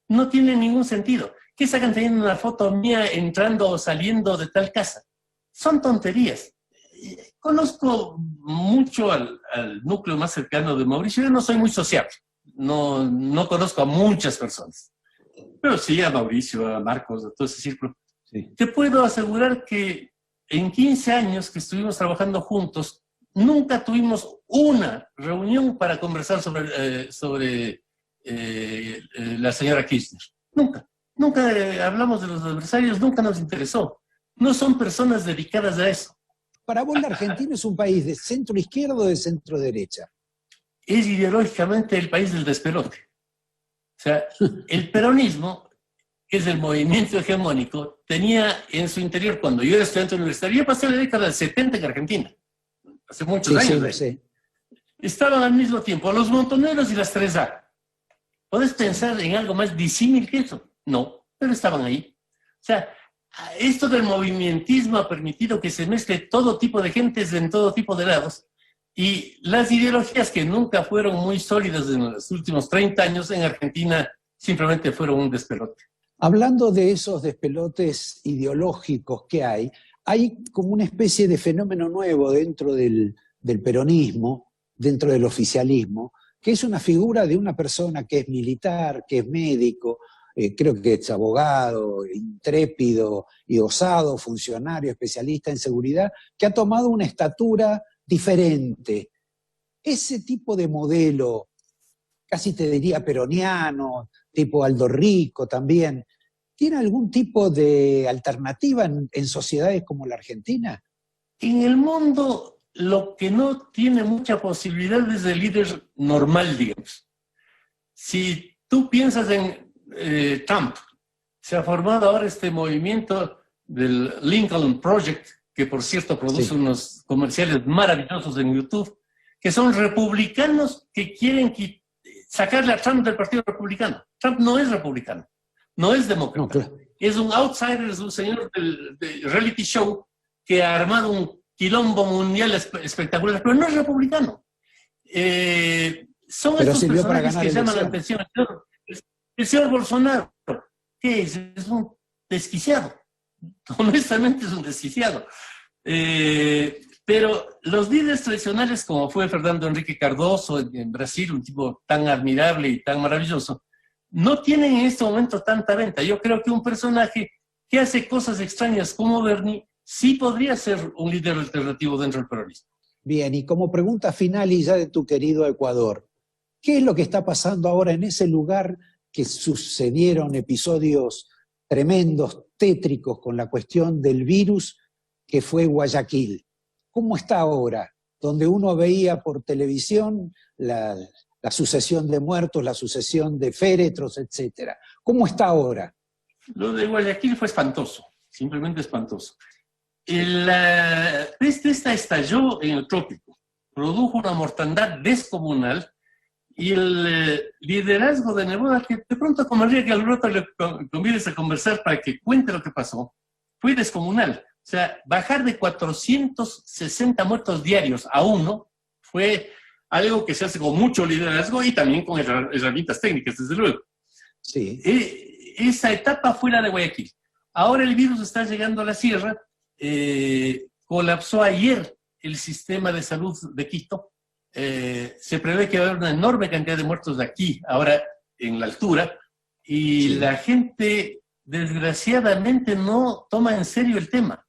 No tiene ningún sentido. ¿Qué sacan teniendo una foto mía entrando o saliendo de tal casa? Son tonterías. Conozco mucho al núcleo más cercano de Mauricio. Yo no soy muy sociable. No conozco a muchas personas. Pero sí a Mauricio, a Marcos, a todo ese círculo. Sí. Te puedo asegurar que en 15 años que estuvimos trabajando juntos, nunca tuvimos una reunión para conversar sobre la señora Kirchner. Nunca hablamos de los adversarios, nunca nos interesó. No son personas dedicadas a eso. Para vos, la Argentina es un país de centro izquierda o de centro derecha. Es ideológicamente el país del despelote. O sea, el peronismo, que es el movimiento hegemónico, tenía en su interior, cuando yo era estudiante universitario, yo pasé la década del 70 en Argentina, hace muchos años. Sí. Estaban al mismo tiempo los montoneros y las 3A. ¿Puedes pensar en algo más disímil que eso? No, pero estaban ahí. O sea, esto del movimentismo ha permitido que se mezcle todo tipo de gentes en todo tipo de lados, y las ideologías que nunca fueron muy sólidas en los últimos 30 años en Argentina simplemente fueron un despelote. Hablando de esos despelotes ideológicos que hay como una especie de fenómeno nuevo dentro del peronismo, dentro del oficialismo, que es una figura de una persona que es militar, que es médico, creo que es abogado, intrépido y osado, funcionario, especialista en seguridad, que ha tomado una estatura diferente. Ese tipo de modelo, casi te diría peroniano, tipo Aldo Rico también, ¿tiene algún tipo de alternativa en sociedades como la Argentina? En el mundo, lo que no tiene mucha posibilidad es el líder normal, digamos. Si tú piensas en Trump, se ha formado ahora este movimiento del Lincoln Project, que por cierto produce unos comerciales maravillosos en YouTube, que son republicanos que quieren sacarle a Trump del Partido Republicano. Trump no es republicano, no es demócrata. No, claro. Es un outsider, es un señor de reality show que ha armado un quilombo mundial espectacular, pero no es republicano. Son pero estos personajes que llaman la atención. El señor Bolsonaro, ¿qué es? Es un desquiciado. Honestamente es un desquiciado. Pero los líderes tradicionales, como fue Fernando Henrique Cardoso en Brasil, un tipo tan admirable y tan maravilloso, no tienen en este momento tanta venta. Yo creo que un personaje que hace cosas extrañas como Bernie sí podría ser un líder alternativo dentro del peronismo. Bien, y como pregunta final y ya de tu querido Ecuador, ¿qué es lo que está pasando ahora en ese lugar que sucedieron episodios tremendos, tétricos, con la cuestión del virus que fue Guayaquil? ¿Cómo está ahora? Donde uno veía por televisión la sucesión de muertos, la sucesión de féretros, etc. ¿Cómo está ahora? Lo de Guayaquil fue espantoso, simplemente espantoso. La peste esta estalló en el trópico, produjo una mortandad descomunal y el liderazgo de Neboda, que de pronto convendría que al rato le convides a conversar para que cuente lo que pasó, fue descomunal. O sea, bajar de 460 muertos diarios a 1 fue algo que se hace con mucho liderazgo y también con herramientas técnicas, desde luego. Sí. Esa etapa fue la de Guayaquil. Ahora el virus está llegando a la sierra. Colapsó ayer el sistema de salud de Quito. Se prevé que va a haber una enorme cantidad de muertos de aquí, ahora en la altura, y sí, la gente desgraciadamente no toma en serio el tema.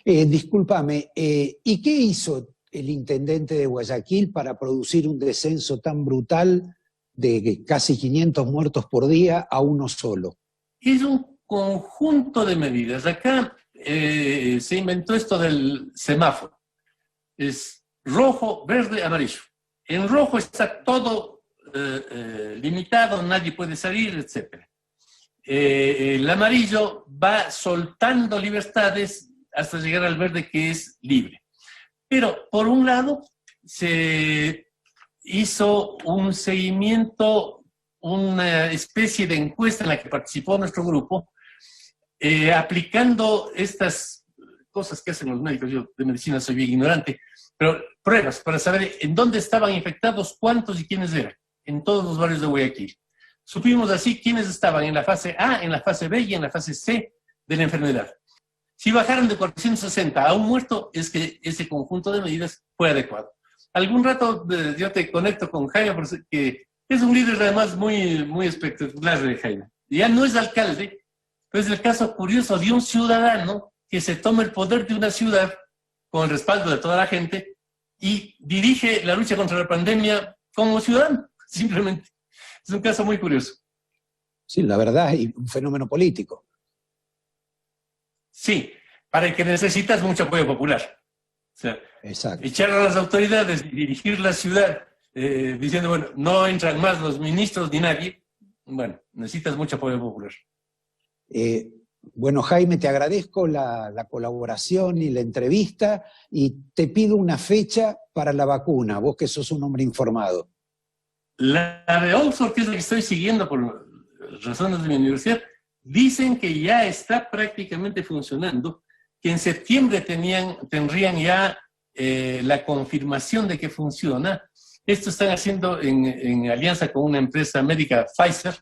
Discúlpame, ¿y qué hizo el intendente de Guayaquil para producir un descenso tan brutal de casi 500 muertos por día a 1 solo? Es un conjunto de medidas. Acá se inventó esto del semáforo. Es rojo, verde, amarillo. En rojo está todo limitado, nadie puede salir, etc. El amarillo va soltando libertades hasta llegar al verde, que es libre. Pero, por un lado, se hizo un seguimiento, una especie de encuesta en la que participó nuestro grupo, aplicando estas cosas que hacen los médicos. Yo de medicina soy bien ignorante, pero pruebas para saber en dónde estaban infectados, cuántos y quiénes eran, en todos los barrios de Guayaquil. Supimos así quiénes estaban en la fase A, en la fase B y en la fase C de la enfermedad. Si bajaron de 460 a 1 muerto, es que ese conjunto de medidas fue adecuado. Algún rato yo te conecto con Jaime, porque es un líder además muy espectacular, Jaime. Ya no es alcalde, pero es el caso curioso de un ciudadano que se toma el poder de una ciudad con el respaldo de toda la gente y dirige la lucha contra la pandemia como ciudadano, simplemente. Es un caso muy curioso. Sí, la verdad, y un fenómeno político. Sí, para el que necesitas mucho apoyo popular. O sea, exacto, echar a las autoridades y dirigir la ciudad diciendo, bueno, no entran más los ministros ni nadie, bueno, necesitas mucho apoyo popular. Bueno, Jaime, te agradezco la colaboración y la entrevista y te pido una fecha para la vacuna, vos que sos un hombre informado. La de Oxford, que es la que estoy siguiendo por razones de mi universidad, dicen que ya está prácticamente funcionando, que en septiembre tendrían ya la confirmación de que funciona. Esto están haciendo en alianza con una empresa médica, Pfizer,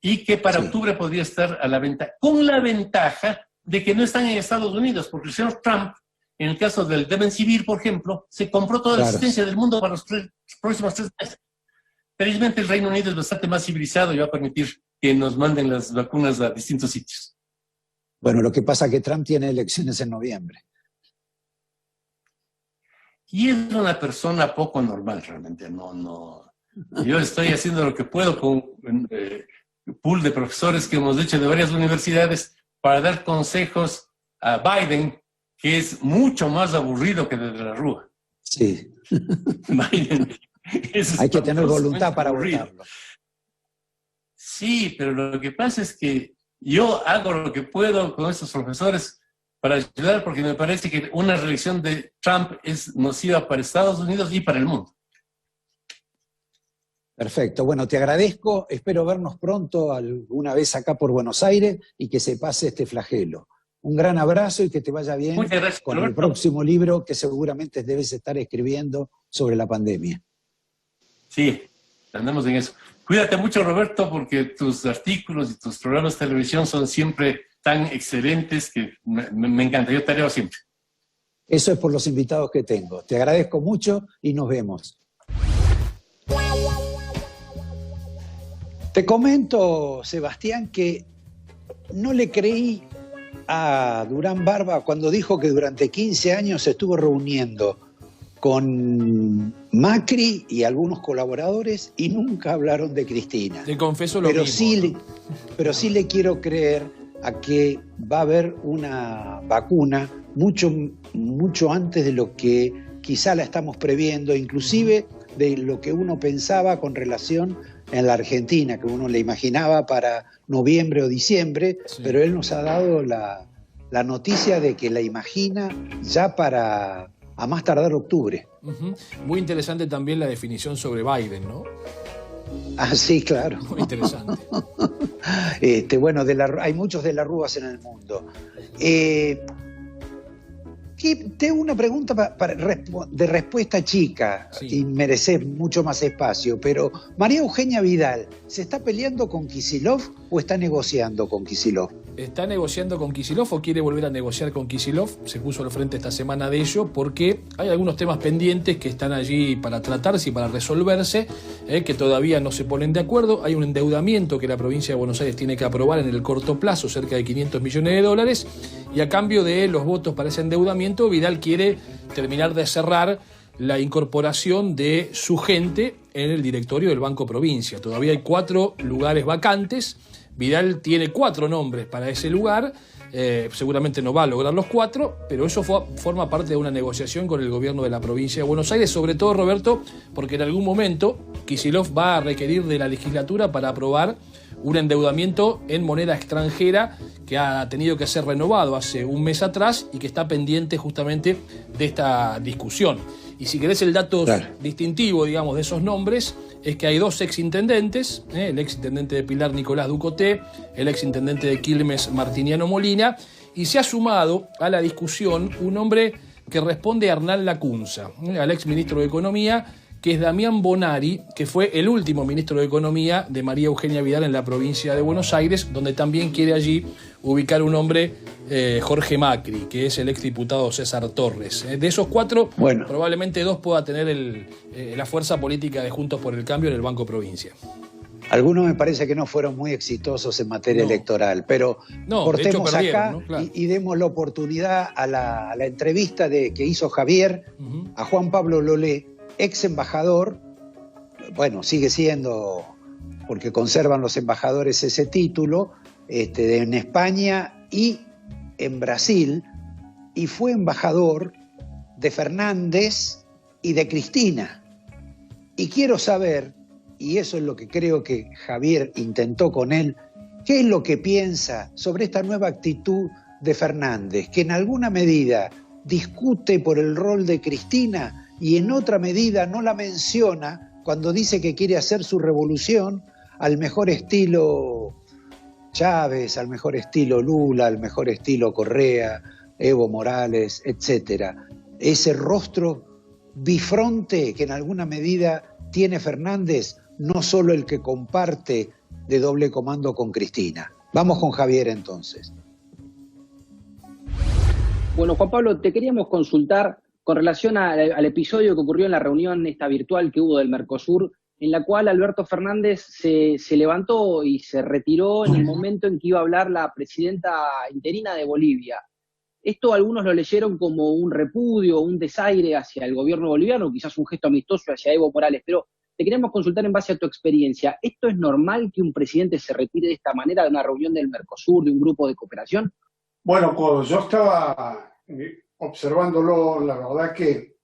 y que para octubre podría estar a la venta, con la ventaja de que no están en Estados Unidos, porque el señor Trump, en el caso del Remdesivir, por ejemplo, se compró toda la asistencia del mundo para los próximos 3 meses. Felizmente el Reino Unido es bastante más civilizado y va a permitir que nos manden las vacunas a distintos sitios. Bueno, lo que pasa es que Trump tiene elecciones en noviembre. Y es una persona poco normal realmente. No. Yo estoy haciendo lo que puedo con un pool de profesores que hemos hecho de varias universidades para dar consejos a Biden, que es mucho más aburrido que de la Rúa. Sí. Biden. Hay que tener voluntad para votarlo. Sí, pero lo que pasa es que yo hago lo que puedo con estos profesores para ayudar, porque me parece que una reelección de Trump es nociva para Estados Unidos y para el mundo. Perfecto. Bueno, te agradezco. Espero vernos pronto alguna vez acá por Buenos Aires y que se pase este flagelo. Un gran abrazo y que te vaya bien con el próximo libro que seguramente debes estar escribiendo sobre la pandemia. Sí, andamos en eso. Cuídate mucho, Roberto, porque tus artículos y tus programas de televisión son siempre tan excelentes que me encanta. Yo te leo siempre. Eso es por los invitados que tengo. Te agradezco mucho y nos vemos. Te comento, Sebastián, que no le creí a Durán Barba cuando dijo que durante 15 años se estuvo reuniendo con Macri y algunos colaboradores y nunca hablaron de Cristina. Te confieso lo pero mismo. Pero sí le quiero creer a que va a haber una vacuna mucho antes de lo que quizá la estamos previendo, inclusive de lo que uno pensaba con relación en la Argentina, que uno le imaginaba para noviembre o diciembre, sí. Pero él nos ha dado la noticia de que la imagina ya para a más tardar octubre. Muy interesante también la definición sobre Biden, ¿no? Ah, sí, claro. Muy interesante. Bueno, hay muchos de las Rúas en el mundo. Tengo una pregunta de respuesta chica, sí. Y mereces mucho más espacio, pero María Eugenia Vidal, ¿se está peleando con Kicillof o está negociando con Kicillof? Está negociando con Kicillof o quiere volver a negociar con Kicillof. Se puso al frente esta semana de ello porque hay algunos temas pendientes que están allí para tratarse y para resolverse, que todavía no se ponen de acuerdo. Hay un endeudamiento que la provincia de Buenos Aires tiene que aprobar en el corto plazo, cerca de $500 millones, y a cambio de los votos para ese endeudamiento, Vidal quiere terminar de cerrar la incorporación de su gente en el directorio del Banco Provincia. Todavía hay 4 lugares vacantes. Vidal tiene 4 nombres para ese lugar, seguramente no va a lograr los 4, pero eso forma parte de una negociación con el gobierno de la provincia de Buenos Aires, sobre todo, Roberto, porque en algún momento Kicillof va a requerir de la legislatura para aprobar un endeudamiento en moneda extranjera que ha tenido que ser renovado hace un mes atrás y que está pendiente justamente de esta discusión. Y si querés el dato distintivo, digamos, de esos nombres, es que hay 2 exintendentes, el exintendente de Pilar, Nicolás Ducoté, el exintendente de Quilmes, Martiniano Molina, y se ha sumado a la discusión un hombre que responde a Hernán Lacunza, al exministro de Economía, que es Damián Bonari, que fue el último ministro de Economía de María Eugenia Vidal en la provincia de Buenos Aires, donde también quiere allí ubicar un hombre, Jorge Macri, que es el exdiputado César Torres. De esos 4, probablemente 2 pueda tener la fuerza política de Juntos por el Cambio en el Banco Provincia. Algunos me parece que no fueron muy exitosos en materia electoral, pero cortemos acá, ¿no? Claro. y demos la oportunidad a la entrevista que hizo Javier a Juan Pablo Lolé, ex embajador, bueno, sigue siendo, porque conservan los embajadores ese título, en España y en Brasil, y fue embajador de Fernández y de Cristina. Y quiero saber, y eso es lo que creo que Javier intentó con él, ¿qué es lo que piensa sobre esta nueva actitud de Fernández, que en alguna medida discute por el rol de Cristina y en otra medida no la menciona cuando dice que quiere hacer su revolución al mejor estilo Chávez, al mejor estilo Lula, al mejor estilo Correa, Evo Morales, etcétera? Ese rostro bifronte que en alguna medida tiene Fernández, no solo el que comparte de doble comando con Cristina. Vamos con Javier entonces. Bueno, Juan Pablo, te queríamos consultar con relación al episodio que ocurrió en la reunión esta virtual que hubo del Mercosur, en la cual Alberto Fernández se levantó y se retiró en el momento en que iba a hablar la presidenta interina de Bolivia. Esto algunos lo leyeron como un repudio, un desaire hacia el gobierno boliviano, quizás un gesto amistoso hacia Evo Morales, pero te queremos consultar en base a tu experiencia. ¿Esto es normal que un presidente se retire de esta manera de una reunión del Mercosur, de un grupo de cooperación? Bueno, cuando yo estaba observándolo, la verdad que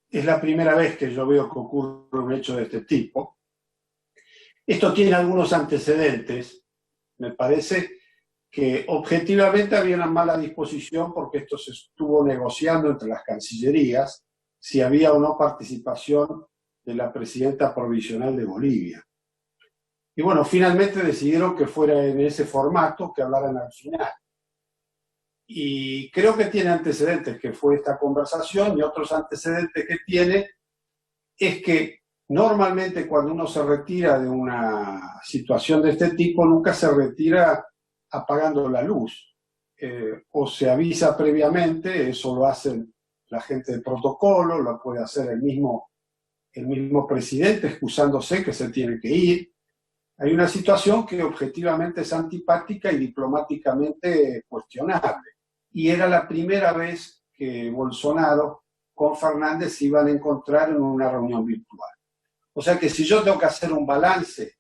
es la primera vez que yo veo que ocurre un hecho de este tipo. Esto tiene algunos antecedentes. Me parece que objetivamente había una mala disposición porque esto se estuvo negociando entre las cancillerías si había o no participación de la presidenta provisional de Bolivia. Y bueno, finalmente decidieron que fuera en ese formato, que hablaran al final. Y creo que tiene antecedentes, que fue esta conversación, y otros antecedentes que tiene es que normalmente cuando uno se retira de una situación de este tipo, nunca se retira apagando la luz. O se avisa previamente, eso lo hacen la gente de protocolo, lo puede hacer el mismo presidente excusándose que se tiene que ir. Hay una situación que objetivamente es antipática y diplomáticamente cuestionable. Y era la primera vez que Bolsonaro con Fernández se iban a encontrar en una reunión virtual. O sea que si yo tengo que hacer un balance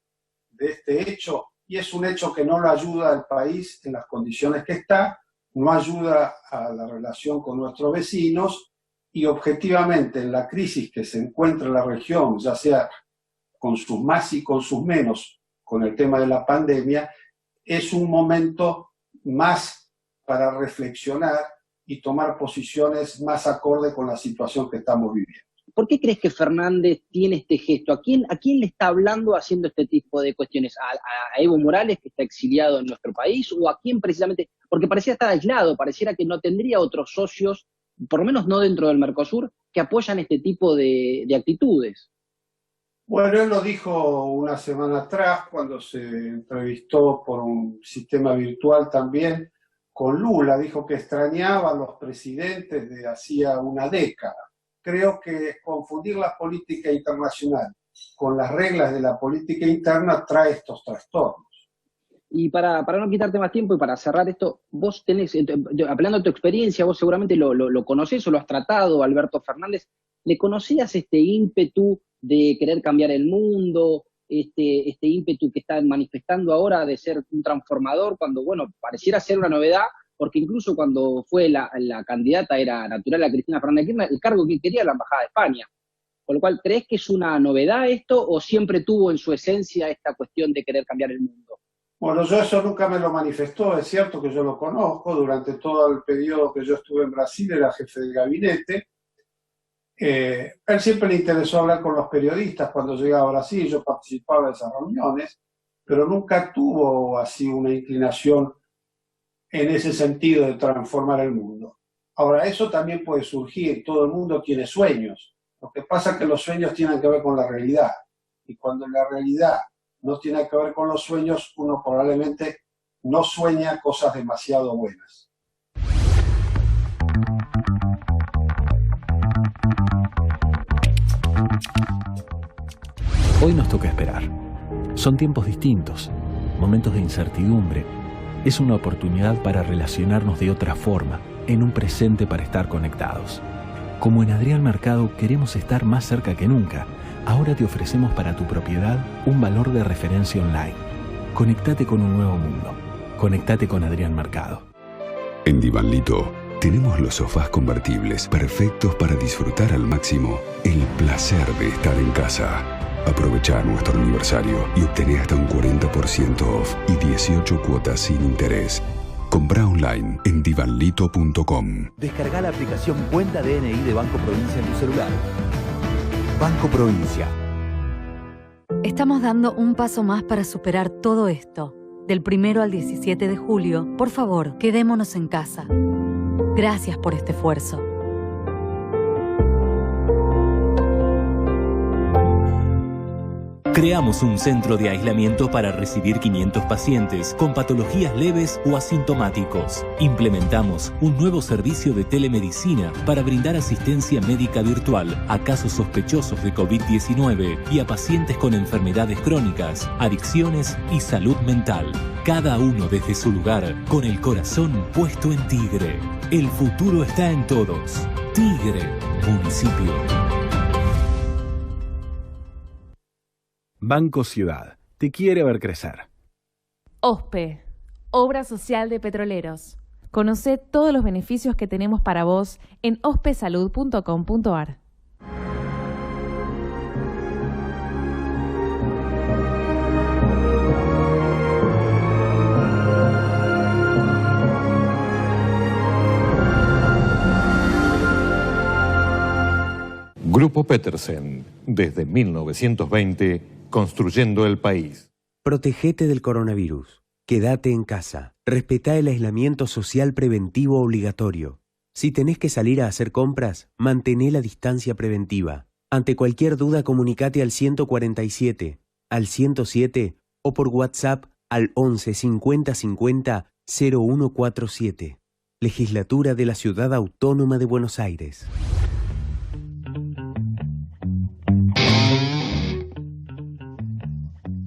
de este hecho, y es un hecho que no lo ayuda al país en las condiciones que está, no ayuda a la relación con nuestros vecinos, y objetivamente en la crisis que se encuentra en la región, ya sea con sus más y con sus menos, con el tema de la pandemia, es un momento más para reflexionar y tomar posiciones más acorde con la situación que estamos viviendo. ¿Por qué crees que Fernández tiene este gesto? ¿A quién le está hablando haciendo este tipo de cuestiones? ¿A Evo Morales, que está exiliado en nuestro país? ¿O a quién precisamente? Porque parecía estar aislado, pareciera que no tendría otros socios, por lo menos no dentro del Mercosur, que apoyan este tipo de actitudes. Bueno, él lo dijo una semana atrás cuando se entrevistó por un sistema virtual también con Lula. Dijo que extrañaba a los presidentes de hacía una década. Creo que confundir la política internacional con las reglas de la política interna trae estos trastornos. Y para no quitarte más tiempo y para cerrar esto, vos tenés, apelando a tu experiencia, vos seguramente lo conocés o lo has tratado, Alberto Fernández. ¿Le conocías este ímpetu de querer cambiar el mundo, este ímpetu que está manifestando ahora de ser un transformador, cuando, bueno, pareciera ser una novedad, porque incluso cuando fue la candidata era natural a Cristina Fernández de Kirchner, el cargo que quería la Embajada de España? Con lo cual, ¿crees que es una novedad esto o siempre tuvo en su esencia esta cuestión de querer cambiar el mundo? Bueno, yo eso nunca me lo manifestó, es cierto que yo lo conozco, durante todo el periodo que yo estuve en Brasil era jefe de gabinete. Él siempre le interesó hablar con los periodistas cuando llegaba a Brasil, yo participaba de esas reuniones, pero nunca tuvo así una inclinación en ese sentido de transformar el mundo. Ahora, eso también puede surgir, todo el mundo tiene sueños, lo que pasa es que los sueños tienen que ver con la realidad, y cuando la realidad no tiene que ver con los sueños, uno probablemente no sueña cosas demasiado buenas. Hoy nos toca esperar. Son tiempos distintos, momentos de incertidumbre. Es una oportunidad para relacionarnos de otra forma, en un presente para estar conectados. Como en Adrián Mercado queremos estar más cerca que nunca, ahora te ofrecemos para tu propiedad un valor de referencia online. Conéctate con un nuevo mundo. Conéctate con Adrián Mercado. En Divanlito tenemos los sofás convertibles perfectos para disfrutar al máximo el placer de estar en casa. Aprovecha nuestro aniversario y obtené hasta un 40% off y 18 cuotas sin interés. Compra online en divanlito.com. Descarga la aplicación Cuenta DNI de Banco Provincia en tu celular. Banco Provincia. Estamos dando un paso más para superar todo esto. Del 1 al 17 de julio, por favor, quedémonos en casa. Gracias por este esfuerzo. Creamos un centro de aislamiento para recibir 500 pacientes con patologías leves o asintomáticos. Implementamos un nuevo servicio de telemedicina para brindar asistencia médica virtual a casos sospechosos de COVID-19 y a pacientes con enfermedades crónicas, adicciones y salud mental. Cada uno desde su lugar, con el corazón puesto en Tigre. El futuro está en todos. Tigre, municipio. Banco Ciudad, te quiere ver crecer. OSPE, Obra Social de Petroleros. Conoce todos los beneficios que tenemos para vos en ospesalud.com.ar. Grupo Petersen, desde 1920, construyendo el país. Protégete del coronavirus. Quédate en casa. Respetá el aislamiento social preventivo obligatorio. Si tenés que salir a hacer compras, mantené la distancia preventiva. Ante cualquier duda, comunicate al 147, al 107 o por WhatsApp al 11 50 50 0147. Legislatura de la Ciudad Autónoma de Buenos Aires.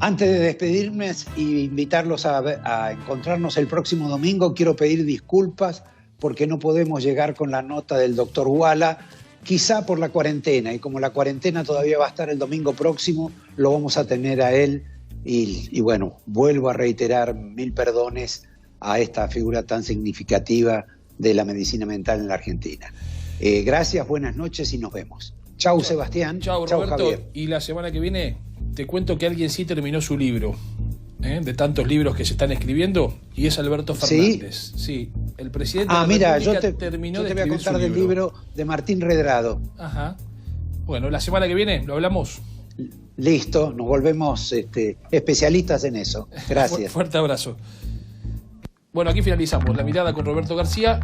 Antes de despedirme y invitarlos a encontrarnos el próximo domingo, quiero pedir disculpas porque no podemos llegar con la nota del doctor Wala, quizá por la cuarentena, y como la cuarentena todavía va a estar el domingo próximo, lo vamos a tener a él, y bueno, vuelvo a reiterar 1000 perdones a esta figura tan significativa de la medicina mental en la Argentina. Gracias, buenas noches y nos vemos. Chau, Sebastián. Chau, Roberto. Javier. Y la semana que viene te cuento que alguien sí terminó su libro, de tantos libros que se están escribiendo, y es Alberto Fernández. Sí, el presidente de la mira, República yo te terminó voy de a escribir contar su del libro de Martín Redrado. Ajá. Bueno, la semana que viene lo hablamos. Listo, nos volvemos especialistas en eso. Gracias. Fuerte abrazo. Bueno, aquí finalizamos La Mirada con Roberto García.